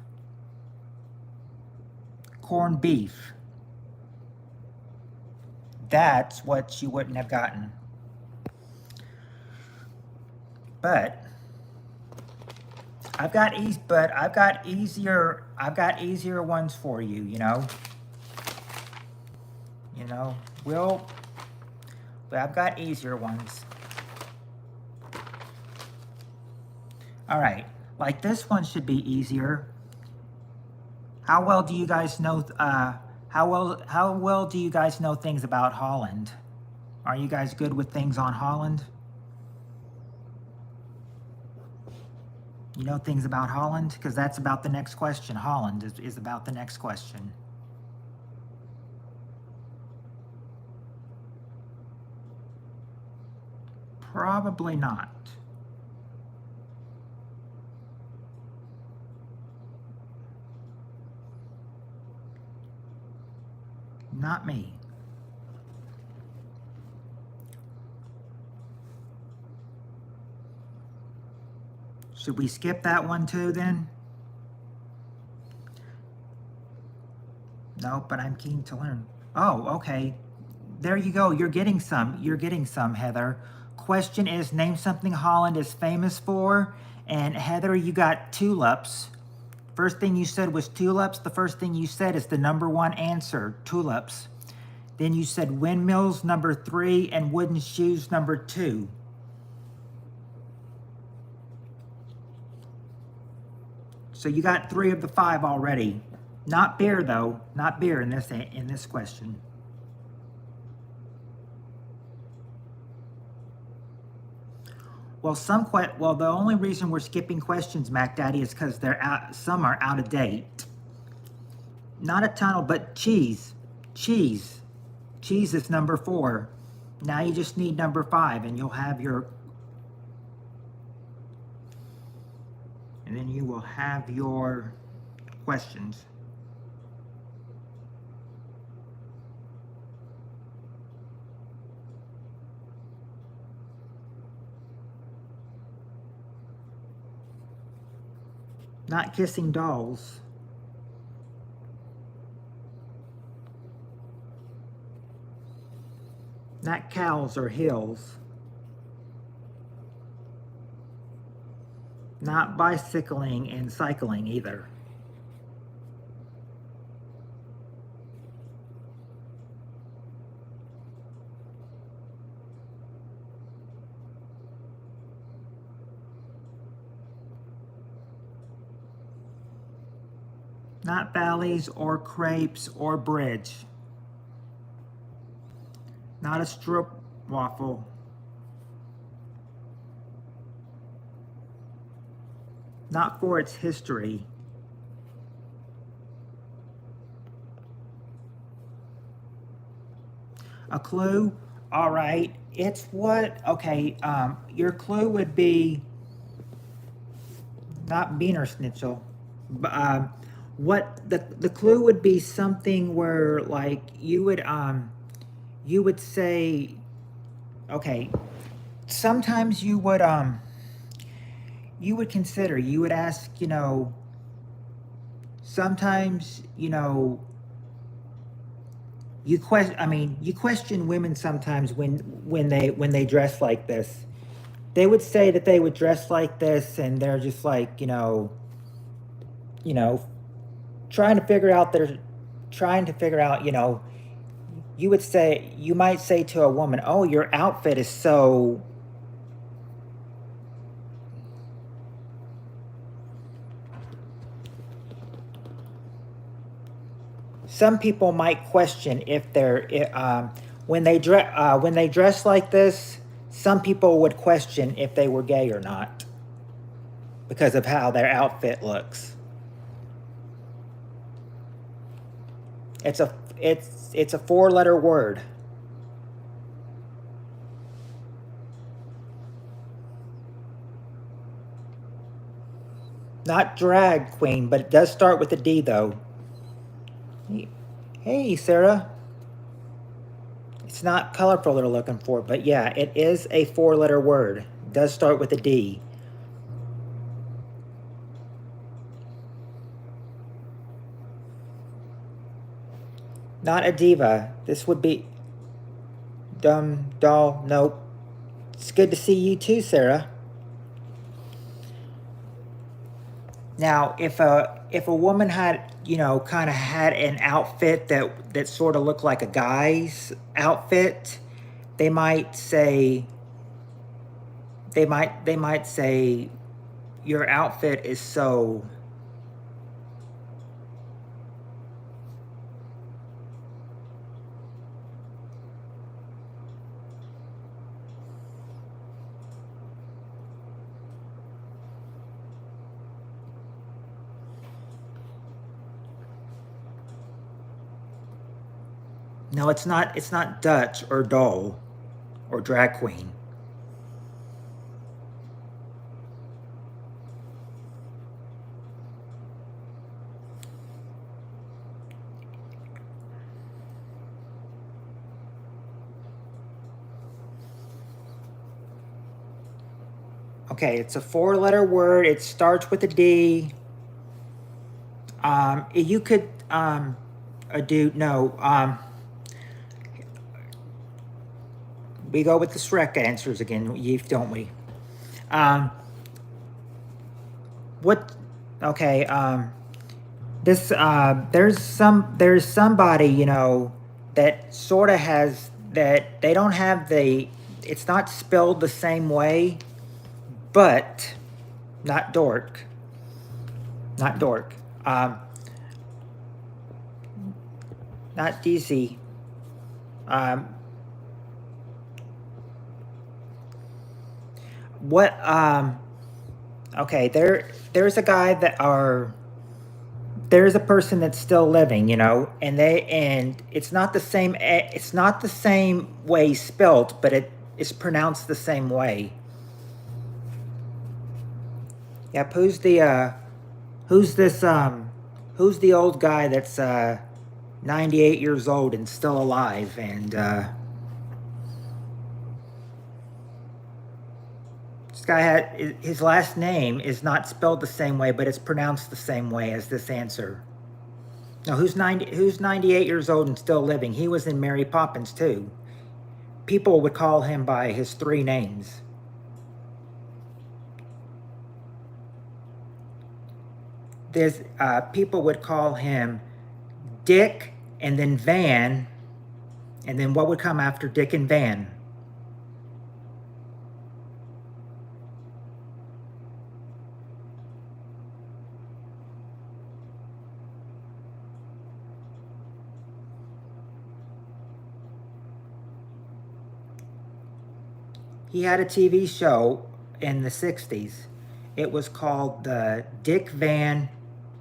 Corned beef. That's what you wouldn't have gotten. But I've got easier ones for you, you know. You know, I've got easier ones. All right. Like this one should be easier. How well do you guys know how well do you guys know things about Holland? Are you guys good with things on Holland? You know things about Holland? Because that's about the next question. Holland is about the next question. Probably not. Not me. Should we skip that one too then? No, but I'm keen to learn. Oh, okay. There you go. You're getting some. You're getting some, Heather. Question is, name something Holland is famous for. And Heather, you got tulips. First thing you said was tulips. The first thing you said is the number 1 answer, tulips. Then you said windmills, number 3, and wooden shoes, number 2. So you got 3 of the 5 already. Not beer though. Not beer in this question. Well, the only reason we're skipping questions, Mac Daddy, is because some are out of date. Not a tunnel, but cheese. Cheese. Cheese is number 4. Now you just need number 5, and you'll have your. And then you will have your questions. Not kissing dolls. Not cows or hills. Not bicycling and cycling either. Not valleys or crepes or bridge. Not a strip waffle. Not for its history. A clue? All right. It's what? Okay. Your clue would be not Beaner Schnitzel. But what the clue would be something where like you would say, okay. Sometimes you would consider, you would ask, sometimes, you question women sometimes when they dress like this. They would say that they would dress like this, and they're just like, you know, trying to figure out their, trying to figure out, you might say to a woman, "Oh, your outfit is so." Some people might question if when they dress like this. Some people would question if they were gay or not because of how their outfit looks. It's a four-letter word. Not drag queen, but it does start with a D though. Hey, Sarah. It's not colorful they're looking for, but yeah, it is a four-letter word. It does start with a D. Not a diva. This would be dumb doll. Nope. It's good to see you too, Sarah. Now, if a woman had, kind of had an outfit that sort of looked like a guy's outfit, they might say your outfit is so. No, it's not. It's not Dutch or doll or drag queen. Okay, it's a four-letter word. It starts with a D. You could do no. We go with the Shrek answers again, don't we? What? Okay. This there's somebody that sort of has that they don't have the. It's not spelled the same way, but not dork. Not dork. Not DC. What? Okay, there's a guy there's a person that's still living, and it's not the same. It's not the same way spelt, but it is pronounced the same way. Yep. Who's this? Who's the old guy that's 98 years old and still alive? And this guy his last name is not spelled the same way, but it's pronounced the same way as this answer. Now, who's 98 years old and still living? He was in Mary Poppins too. People would call him by his three names. There's people would call him Dick and then Van, and then what would come after Dick and Van? He had a TV show in the 60s. It was called the Dick Van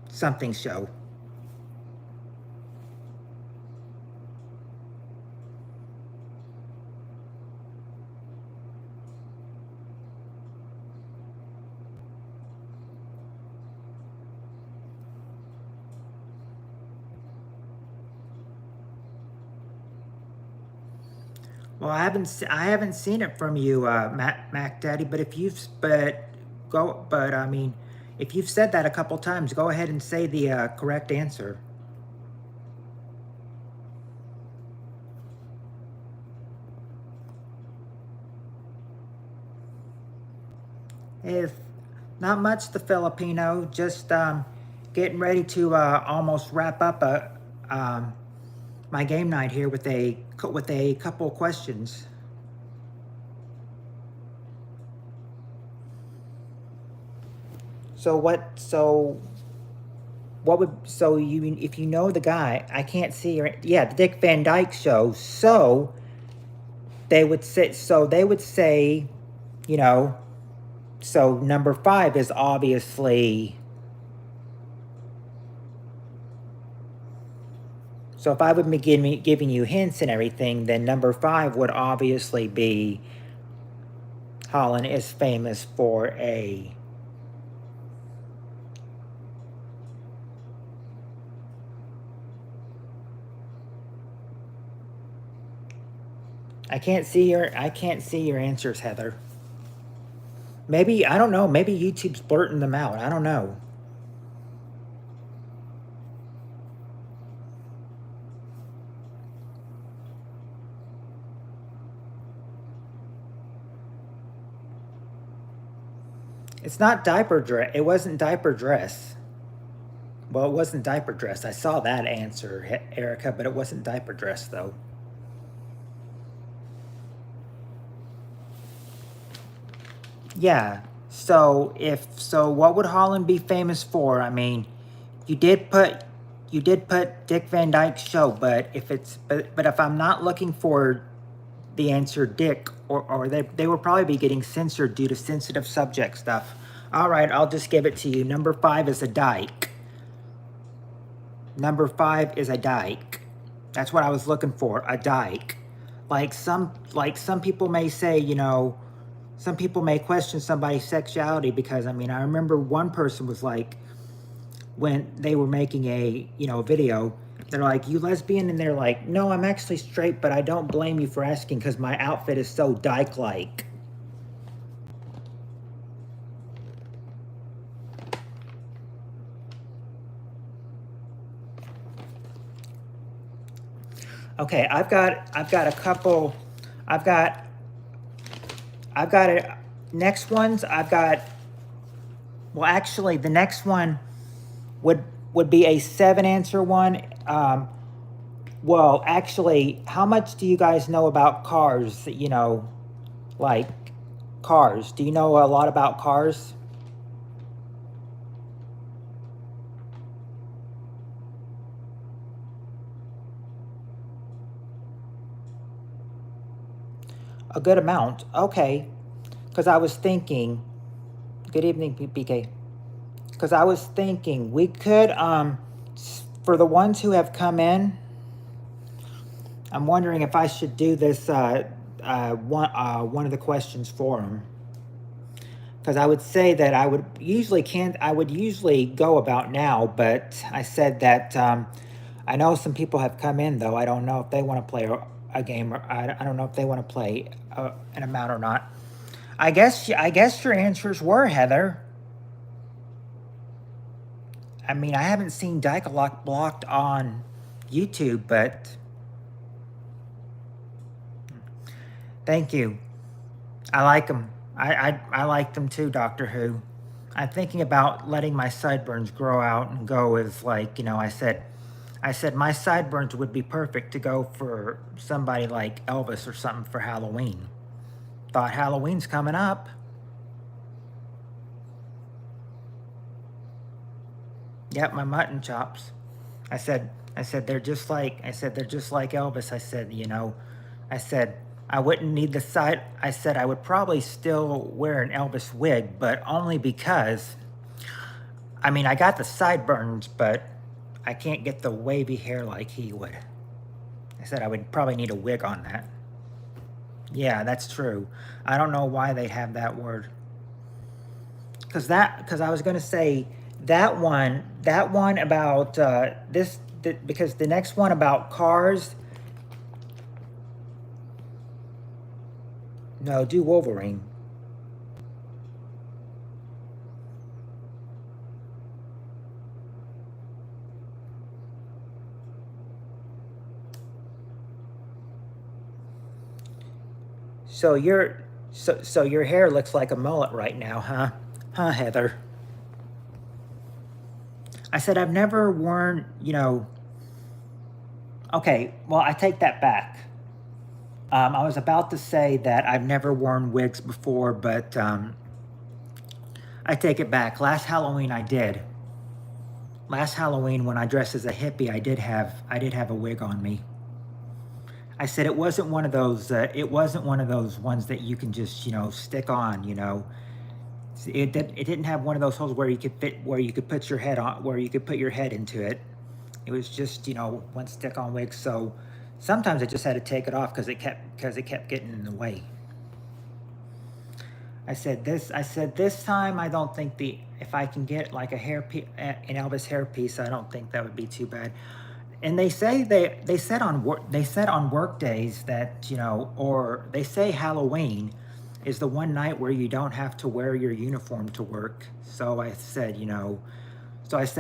something show. Well, I haven't seen it from you, Mac Daddy. But if you've but I mean, if you've said that a couple times, go ahead and say the correct answer. If not much, the Filipino, just getting ready to almost wrap up my game night here with a couple questions. So what would you, if you know the guy, I can't see your, yeah, the Dick Van Dyke Show. So they would say, you know, so number 5 is obviously, so if I would be giving you hints and everything, then number 5 would obviously be Holland is famous for a, I can't see your answers, Heather. Maybe, I don't know, maybe YouTube's blurting them out. I don't know. It's not diaper dress. It wasn't diaper dress. Well, it wasn't diaper dress. I saw that answer, Erica, but it wasn't diaper dress, though. Yeah. So what would Holland be famous for? I mean, you did put Dick Van Dyke's Show, but if I'm not looking for the answer Dick, or they will probably be getting censored due to sensitive subject stuff. All right, I'll just give it to you. Number 5 is a dyke. Number 5 is a dyke. That's what I was looking for, a dyke. Like some people may say, you know, some people may question somebody's sexuality because, I mean, I remember one person was like, when they were making a, you know, video, they're like, you lesbian? And they're like, no, I'm actually straight, but I don't blame you for asking because my outfit is so dyke-like. Okay, I've got a couple, I've got it, next ones, I've got, well, actually, the next one would be a 7-answer one. Well, actually, how much do you guys know about cars? You know, like cars. Do you know a lot about cars? A good amount. Okay. Because I was thinking, good evening, BK. Because I was thinking we could, for the ones who have come in, I'm wondering if I should do this one of the questions for them. Because I would say that I would usually go about now, but I said that I know some people have come in, though. I don't know if they want to play a game, or I don't know if they want to play an amount or not. I guess your answers were, Heather. I mean, I haven't seen Dyke-a-Lock blocked on YouTube, but thank you. I like them. I like them too, Doctor Who. I'm thinking about letting my sideburns grow out and go as, like, you know, I said my sideburns would be perfect to go for somebody like Elvis or something for Halloween. Thought Halloween's coming up. Yep, my mutton chops. I said they're just like Elvis. I said, you know, I I wouldn't need the side. I said I would probably still wear an Elvis wig, but only because, I mean, I got the sideburns, but I can't get the wavy hair like he would. I said I would probably need a wig on that. Yeah, that's true. I don't know why they'd have that word. Because I was going to say that one about because the next one about cars, no, do Wolverine. So your hair looks like a mullet right now, huh? Huh, Heather? I said I've never worn, okay, well, I take that back. I was about to say that I've never worn wigs before, but I take it back. Last Halloween I did. Last Halloween when I dressed as a hippie, I did have a wig on me. I said it wasn't one of those ones that you can just, stick on, It didn't have one of those holes where you could put your head on, where you could put your head into it. It was just, one stick-on wig. So sometimes I just had to take it off because it kept getting in the way. I said this time I don't think if I can get like an Elvis hairpiece, I don't think that would be too bad. And they said on work days that, or they say Halloween is the one night where you don't have to wear your uniform to work. So I said,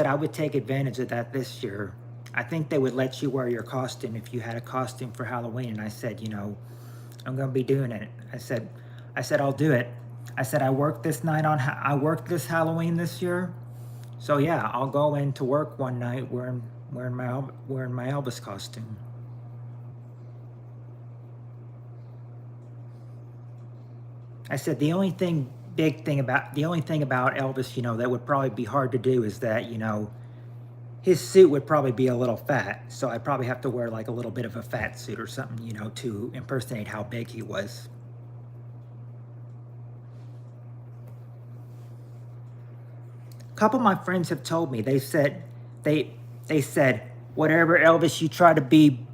I would take advantage of that this year. I think they would let you wear your costume if you had a costume for Halloween. And I said, I'm going to be doing it. I said, I'll do it. I said, I worked this Halloween this year. So yeah, I'll go into work one night wearing my Elvis costume. I said the only thing about Elvis, that would probably be hard to do is that, his suit would probably be a little fat. So I'd probably have to wear like a little bit of a fat suit or something, to impersonate how big he was. A couple of my friends have told me, they said, whatever Elvis you try to be,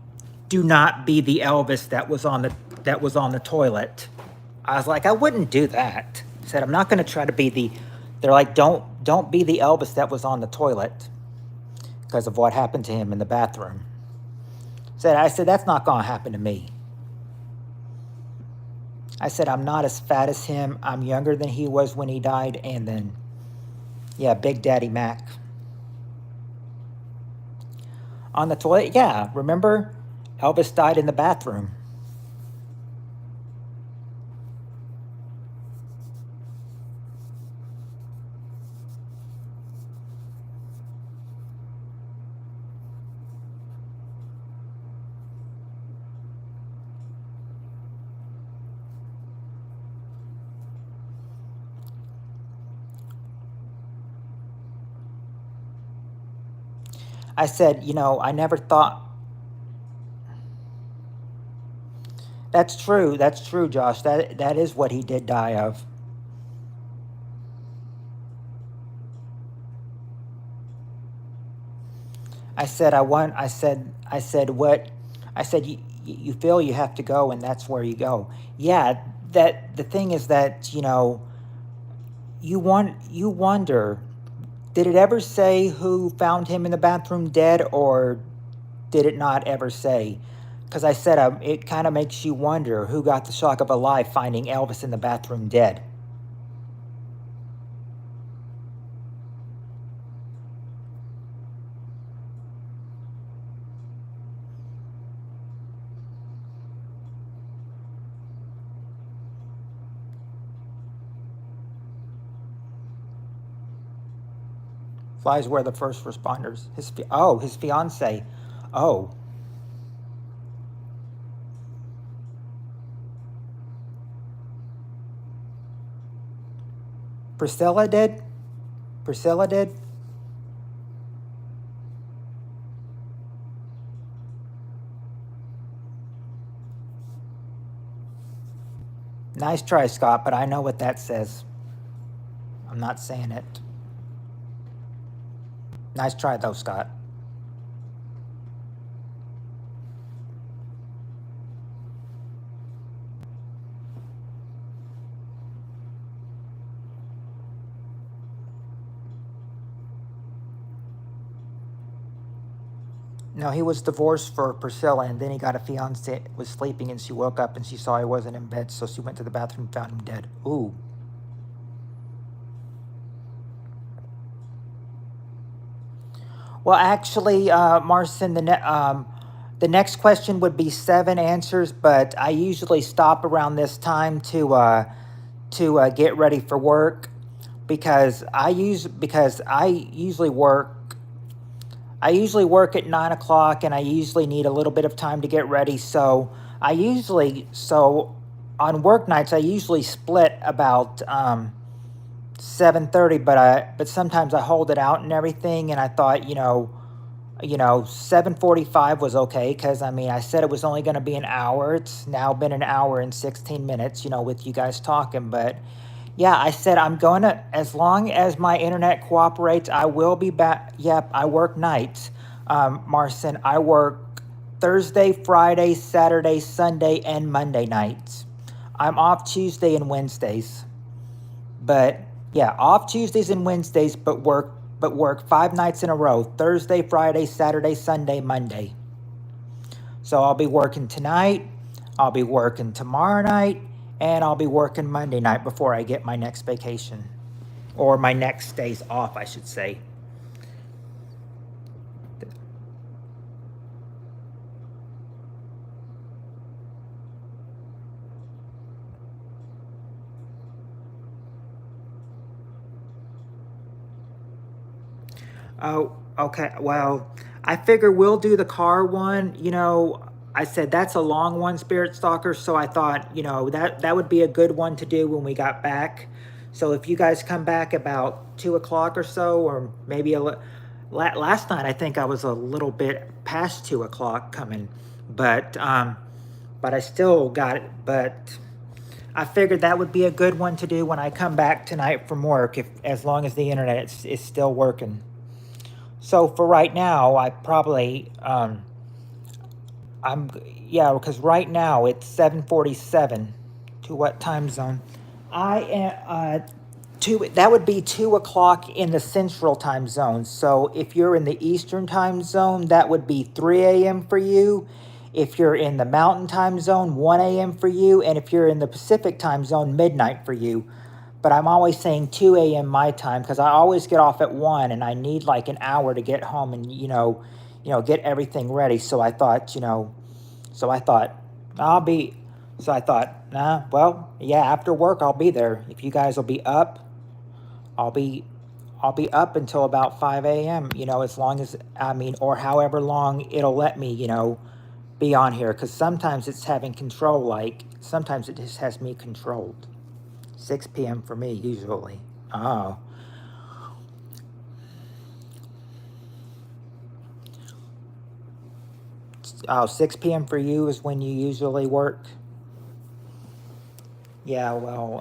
do not be the Elvis that was on the toilet. I was like, I wouldn't do that. I said, I'm not going to try to be they're like, don't be the Elvis that was on the toilet because of what happened to him in the bathroom. I said, that's not going to happen to me. I said, I'm not as fat as him. I'm younger than he was when he died. And then, yeah, Big Daddy Mac. On the toilet, yeah. Remember, Elvis died in the bathroom. I said, I never thought. That's true, Josh. That is what he did die of. I said, you feel you have to go and that's where you go. Yeah, that the thing is that, you wonder, did it ever say who found him in the bathroom dead, or did it not ever say? Because I said it kind of makes you wonder who got the shock of a life finding Elvis in the bathroom dead. Flies were the first responders. His fiance. Oh. Priscilla did? Nice try, Scott, but I know what that says. I'm not saying it. Nice try, though, Scott. No, he was divorced for Priscilla, and then he got a fiance, was sleeping, and she woke up and she saw he wasn't in bed, so she went to the bathroom and found him dead. Ooh. Well, actually, Marcin, the next question would be 7 answers, but I usually stop around this time to get ready for work because I usually work at 9 o'clock, and I usually need a little bit of time to get ready. So on work nights I usually split about 7:30, but sometimes I hold it out and everything. And I thought, 7:45 was okay because I mean I said it was only going to be an hour. It's now been an hour and 16 minutes, with you guys talking, but. Yeah, I said I'm going to, as long as my internet cooperates, I will be back. Yep, I work nights, Marcin. I work Thursday, Friday, Saturday, Sunday, and Monday nights. I'm off Tuesday and Wednesdays. But yeah, off Tuesdays and Wednesdays, but work 5 nights in a row: Thursday, Friday, Saturday, Sunday, Monday. So I'll be working tonight, I'll be working tomorrow night, and I'll be working Monday night before I get my next vacation. Or my next days off, I should say. Oh, okay. Well, I figure we'll do the car one. I said that's a long one, Spirit Stalker. So I thought, that would be a good one to do when we got back. So if you guys come back about 2 o'clock or so, or maybe last night I think I was a little bit past 2 o'clock coming, but I still got it. But I figured that would be a good one to do when I come back tonight from work, if as long as the internet is still working. So for right now, I probably I'm yeah, because right now it's 7:47. To what time zone? I am two. That would be 2 o'clock in the Central Time Zone. So if you're in the Eastern Time Zone, that would be 3 a.m. for you. If you're in the Mountain Time Zone, 1 a.m. for you, and if you're in the Pacific Time Zone, midnight for you. But I'm always saying 2 a.m. my time because I always get off at 1, and I need like an hour to get home and get everything ready. So I thought I'll be. So I thought, nah. Well, yeah. After work, I'll be there. If you guys will be up, I'll be. I'll be up until about 5 a.m. As long as or however long it'll let me. Be on here because sometimes it's having control. Like sometimes it just has me controlled. 6 p.m. for me usually. Oh. Oh, 6 p.m. for you is when you usually work? Yeah, well,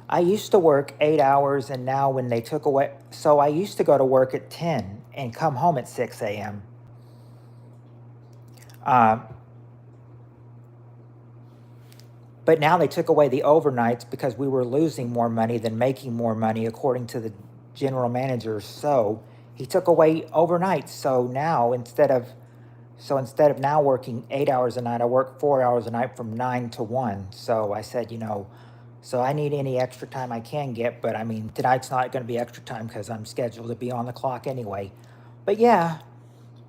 I used to work 8 hours, and now when they took away, so I used to go to work at 10 and come home at 6 a.m. Uh, but now they took away the overnights because we were losing more money than making more money, according to the general manager. So he took away overnights. So instead of now working 8 hours a night, I work 4 hours a night from 9 to 1. So I said, so I need any extra time I can get. But tonight's not going to be extra time because I'm scheduled to be on the clock anyway. But yeah,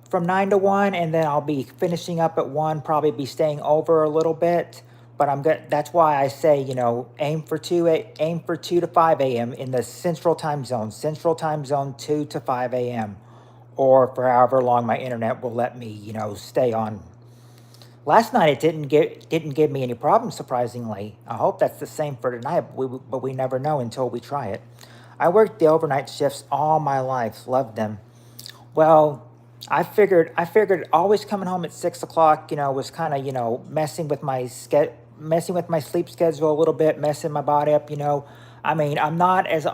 from 9 to 1, and then I'll be finishing up at 1. Probably be staying over a little bit. But I'm good. That's why I say, aim for 2 to 5 a.m. in the Central Time Zone. Central Time Zone, 2 to 5 a.m. Or for however long my internet will let me, stay on. Last night it didn't give me any problems, surprisingly. I hope that's the same for tonight, but we never know until we try it. I worked the overnight shifts all my life, loved them. Well, I figured always coming home at 6 o'clock, was kind of, messing with messing with my sleep schedule a little bit, messing my body up. I mean, I'm not as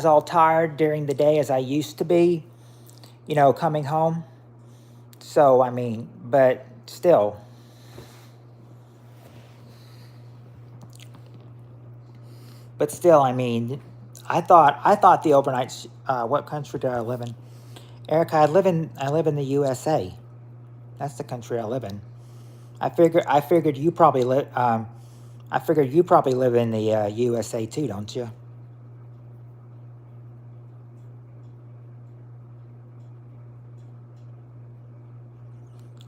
all tired during the day as I used to be. Coming home. So I mean, but still, I mean, I thought the overnights. What country do I live in, Erica? I live in the USA. That's the country I live in. I figured you probably live. I figured you probably live in the USA too, don't you?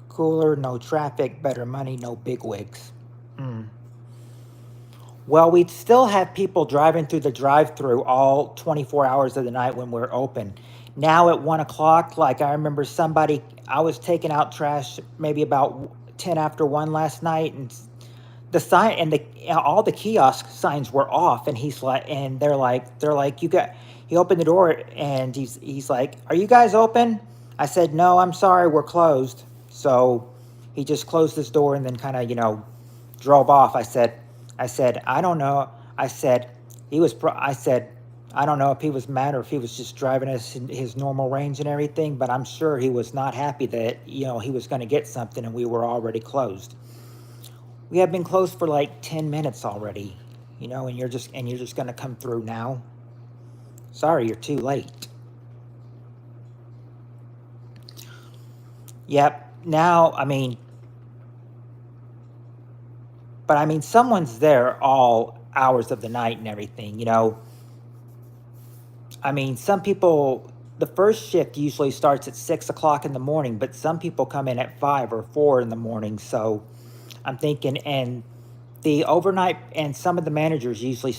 Cooler, no traffic, better money, no bigwigs. Mm. Well, we'd still have people driving through the drive-through all 24 hours of the night when we're open. Now at 1 o'clock, like I remember I was taking out trash maybe about 10 after 1 last night, and the sign and all the kiosk signs were off, and they're like, he opened the door, and he's like, "Are you guys open?" I said, "No, I'm sorry, we're closed." So he just closed his door and then kind of drove off. I said, I don't know. I said, I said, I don't know if he was mad or if he was just driving us in his normal range and everything, but I'm sure he was not happy that, he was going to get something and we were already closed. We have been closed for like 10 minutes already, and you're just going to come through now. Sorry, you're too late. Yep. Now, but someone's there all hours of the night and everything. Some people, the first shift usually starts at 6 o'clock in the morning, but some people come in at 5 or 4 in the morning. So I'm thinking, and the overnight, and some of the managers usually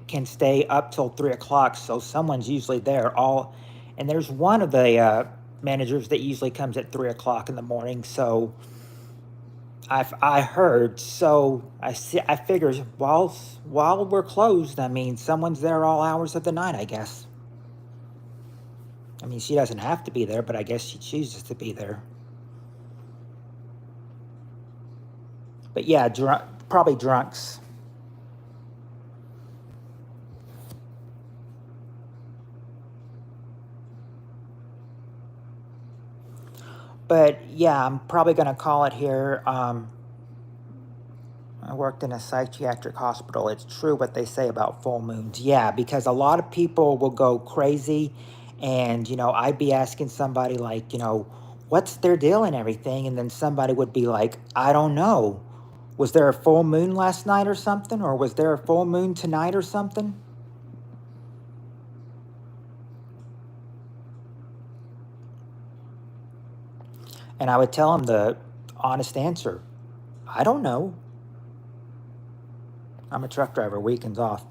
can stay up till 3 o'clock. So someone's usually there and there's one of the managers that usually comes at 3 o'clock in the morning. So I heard, so I figure while we're closed, someone's there all hours of the night, I guess. She doesn't have to be there, but I guess she chooses to be there. But yeah, probably drunks. But yeah, I'm probably going to call it here. I worked in a psychiatric hospital. It's true what they say about full moons. Yeah, because a lot of people will go crazy. And, I'd be asking somebody, like, what's their deal and everything. And then somebody would be like, I don't know. Was there a full moon last night or something? Or was there a full moon tonight or something? And I would tell them the honest answer: I don't know. I'm a truck driver, weekends off.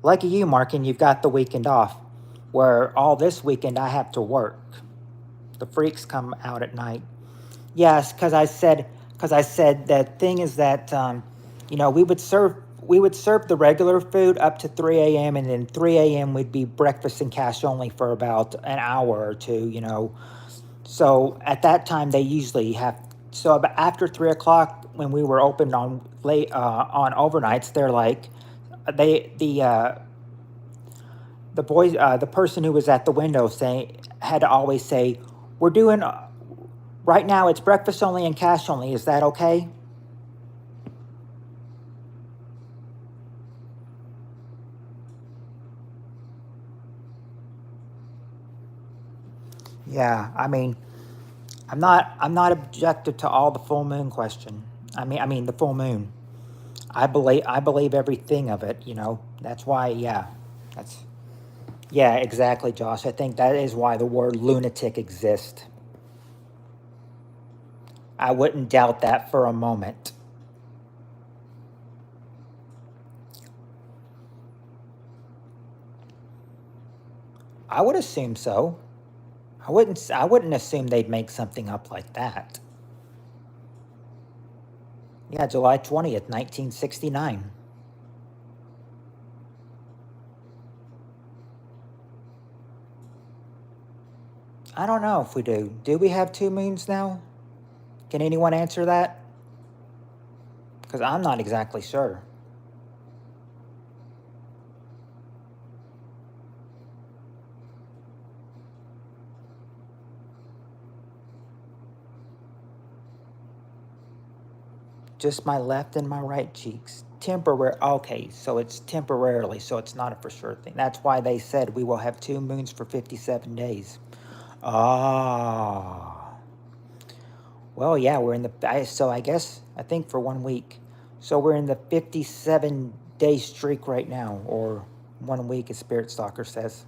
Lucky you, Markin, you've got the weekend off. Where all this weekend I have to work. The freaks come out at night. Yes, because I said the thing is that we would serve the regular food up to 3 a.m. and then 3 a.m. we'd be breakfast and cash only for about an hour or two. So at that time they usually have. So about after 3 o'clock, when we were open on overnights, they're like they the boys, the person who was at the window had to always say, "We're doing right now. It's breakfast only and cash only. Is that okay?" Yeah, I'm not objective to all the full moon question. The full moon. I believe everything of it. That's why. Yeah, that's yeah, exactly, Josh. I think that is why the word lunatic exists. I wouldn't doubt that for a moment. I would assume so. I wouldn't assume they'd make something up like that. Yeah, July 20th, 1969. I don't know if we do. Do we have two moons now? Can anyone answer that? Because I'm not exactly sure. Just my left and my right cheeks. Temporary. Okay, so it's temporarily, so it's not a for sure thing. That's why they said we will have 2 moons for 57 days. Ah. Well, yeah, we're in so I guess, I think for 1 week. So we're in the 57-day streak right now, or 1 week, as Spirit Stalker says.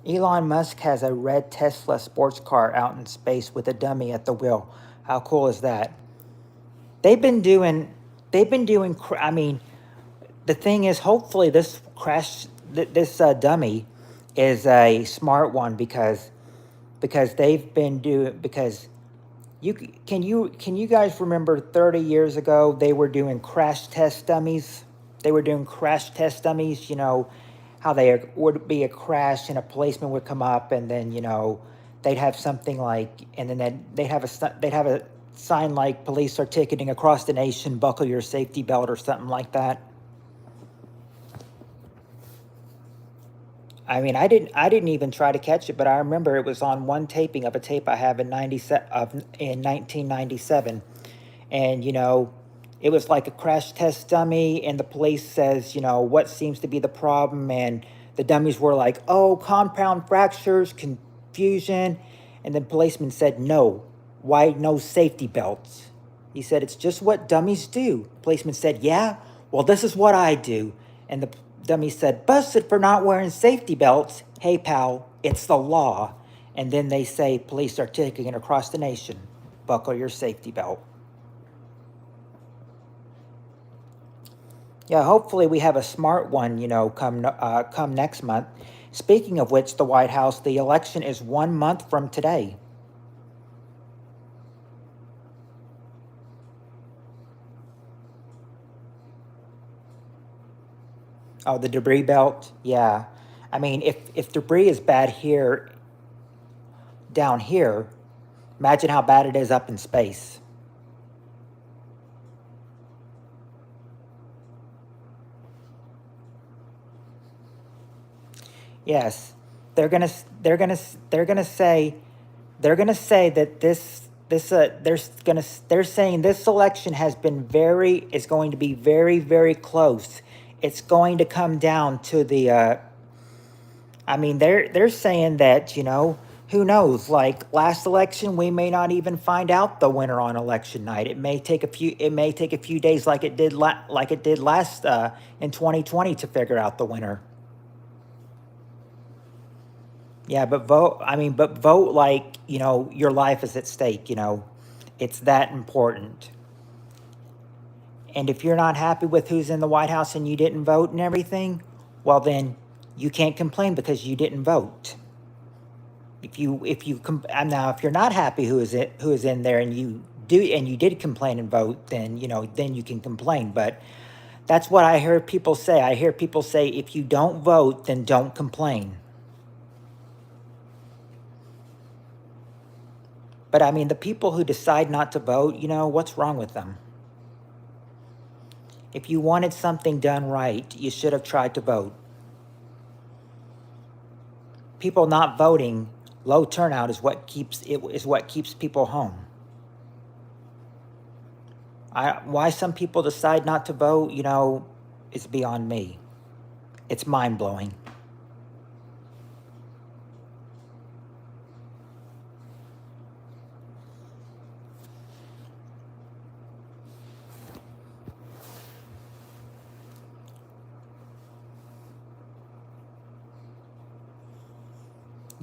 Elon Musk has a red Tesla sports car out in space with a dummy at the wheel. How cool is that? They've been doing, I mean, the thing is, hopefully this dummy is a smart one, because they've been doing, because can you guys remember 30 years ago they were doing crash test dummies? They were doing crash test dummies, how they would be a crash and a policeman would come up, and then, they'd have something like, and then they'd have a sign like, police are ticketing across the nation, buckle your safety belt, or something like that. I mean, I didn't even try to catch it, but I remember it was on one taping of a tape I have in 1997, and it was like a crash test dummy, and the police says, what seems to be the problem, and the dummies were like, oh, compound fractures, confusion, and the policeman said, no, why no safety belts? He said, it's just what dummies do. Policeman said, yeah, well, this is what I do. And the dummy said, busted for not wearing safety belts. Hey, pal, it's the law. And then they say, police are ticketing across the nation. Buckle your safety belt. Yeah, hopefully we have a smart one, come next month. Speaking of which, the White House, the election is 1 month from today. Oh, the debris belt? Yeah. I mean, if debris is bad here, down here, imagine how bad it is up in space. Yes. They're gonna say that they're saying this election is going to be very, very close. It's going to come down to the I mean, they're saying that, who knows? Like last election, we may not even find out the winner on election night. It may take a few days, like it did last in 2020, to figure out the winner. Yeah, but vote like, your life is at stake, It's that important. And if you're not happy with who's in the White House and you didn't vote and everything, well then you can't complain because you didn't vote. Now if you're not happy who is in there, and you did complain and vote, then then you can complain. But that's what I hear people say. I hear people say, if you don't vote, then don't complain. But I mean, the people who decide not to vote, what's wrong with them? If you wanted something done right, you should have tried to vote. People not voting, low turnout, is what keeps people home. Why some people decide not to vote, is beyond me. It's mind blowing.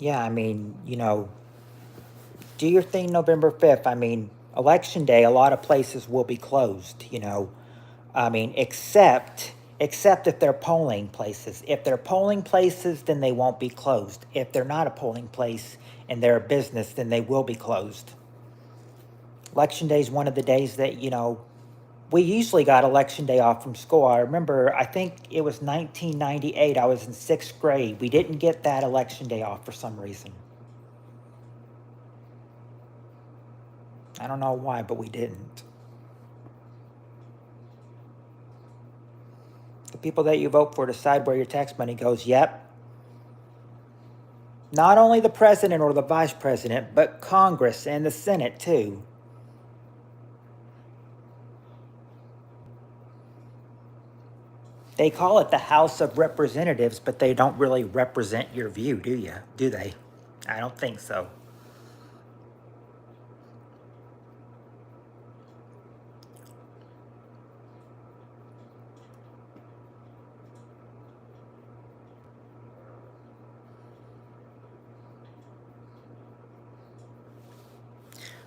Yeah, I mean, do your thing November 5th. I mean, election day, a lot of places will be closed, I mean, except if they're polling places. If they're polling places, then they won't be closed. If they're not a polling place and they're a business, then they will be closed. Election day is one of the days that, we usually got election day off from school. I remember, I think it was 1998. I was in 6th grade. We didn't get that election day off for some reason. I don't know why, but we didn't. The people that you vote for decide where your tax money goes. Yep. Not only the president or the vice president, but Congress and the Senate too. They call it the House of Representatives, but they don't really represent your view, do you? Do they? I don't think so.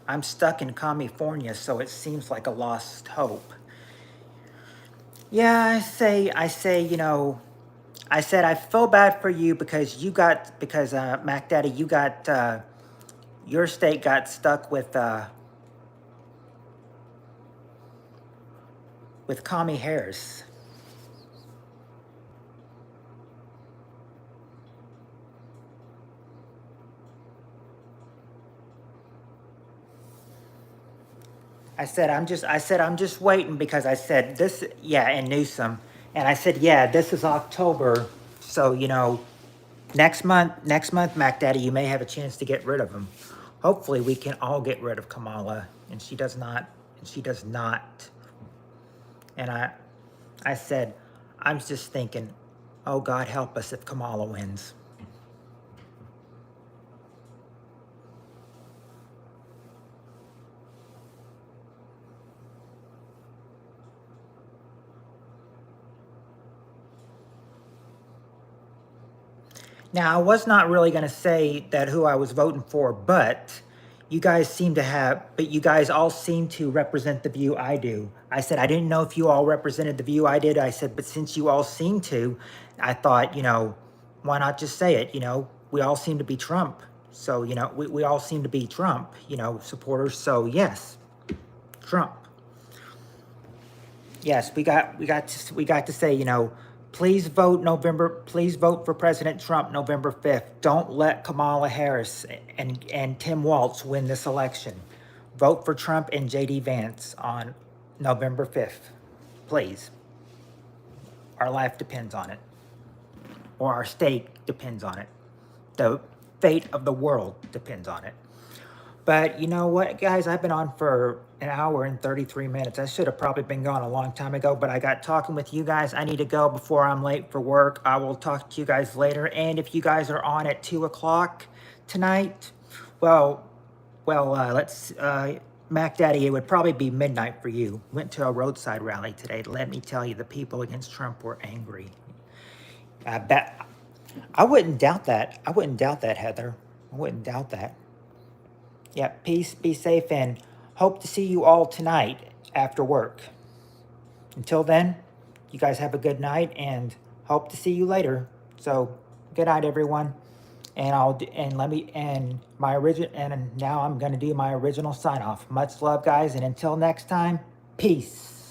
I'm stuck in California, so it seems like a lost hope. Yeah, I say, you know, I said I feel bad for you because Mac Daddy, you got your state got stuck with Commie Harris. I said I'm just waiting because I said this, yeah, and Newsom, and I said, yeah, this is October, so you know, next month, Mac Daddy, you may have a chance to get rid of him. Hopefully, we can all get rid of Kamala, and she does not. And she does not. And I said, I'm just thinking, oh God, help us if Kamala wins. Now, I was not really going to say that who I was voting for, but you guys all seem to represent the view I do. I said, I didn't know if you all represented the view I did. I said, but since you all seem to, I thought, you know, why not just say it? You know, we all seem to be Trump. So, you know, we all seem to be Trump, you know, supporters. So, yes, Trump. Yes, we got to say, you know, please vote for President Trump November 5th. Don't let Kamala Harris and Tim Walz win this election. Vote for Trump and JD Vance on November 5th. Please. Our life depends on it. Or our state depends on it. The fate of the world depends on it. But you know what, guys? I've been on for an hour and 33 minutes. I should have probably been gone a long time ago, but I got talking with you guys. I need to go before I'm late for work. I will talk to you guys later. And if you guys are on at 2 o'clock tonight, Mac Daddy, it would probably be midnight for you. Went to a roadside rally today. Let me tell you, the people against Trump were angry. I wouldn't doubt that. I wouldn't doubt that, Heather. I wouldn't doubt that. Yeah, peace, be safe, and hope to see you all tonight after work. Until then, you guys have a good night, and hope to see you later. So, good night, everyone. And now I'm going to do my original sign off. Much love, guys, and until next time, peace.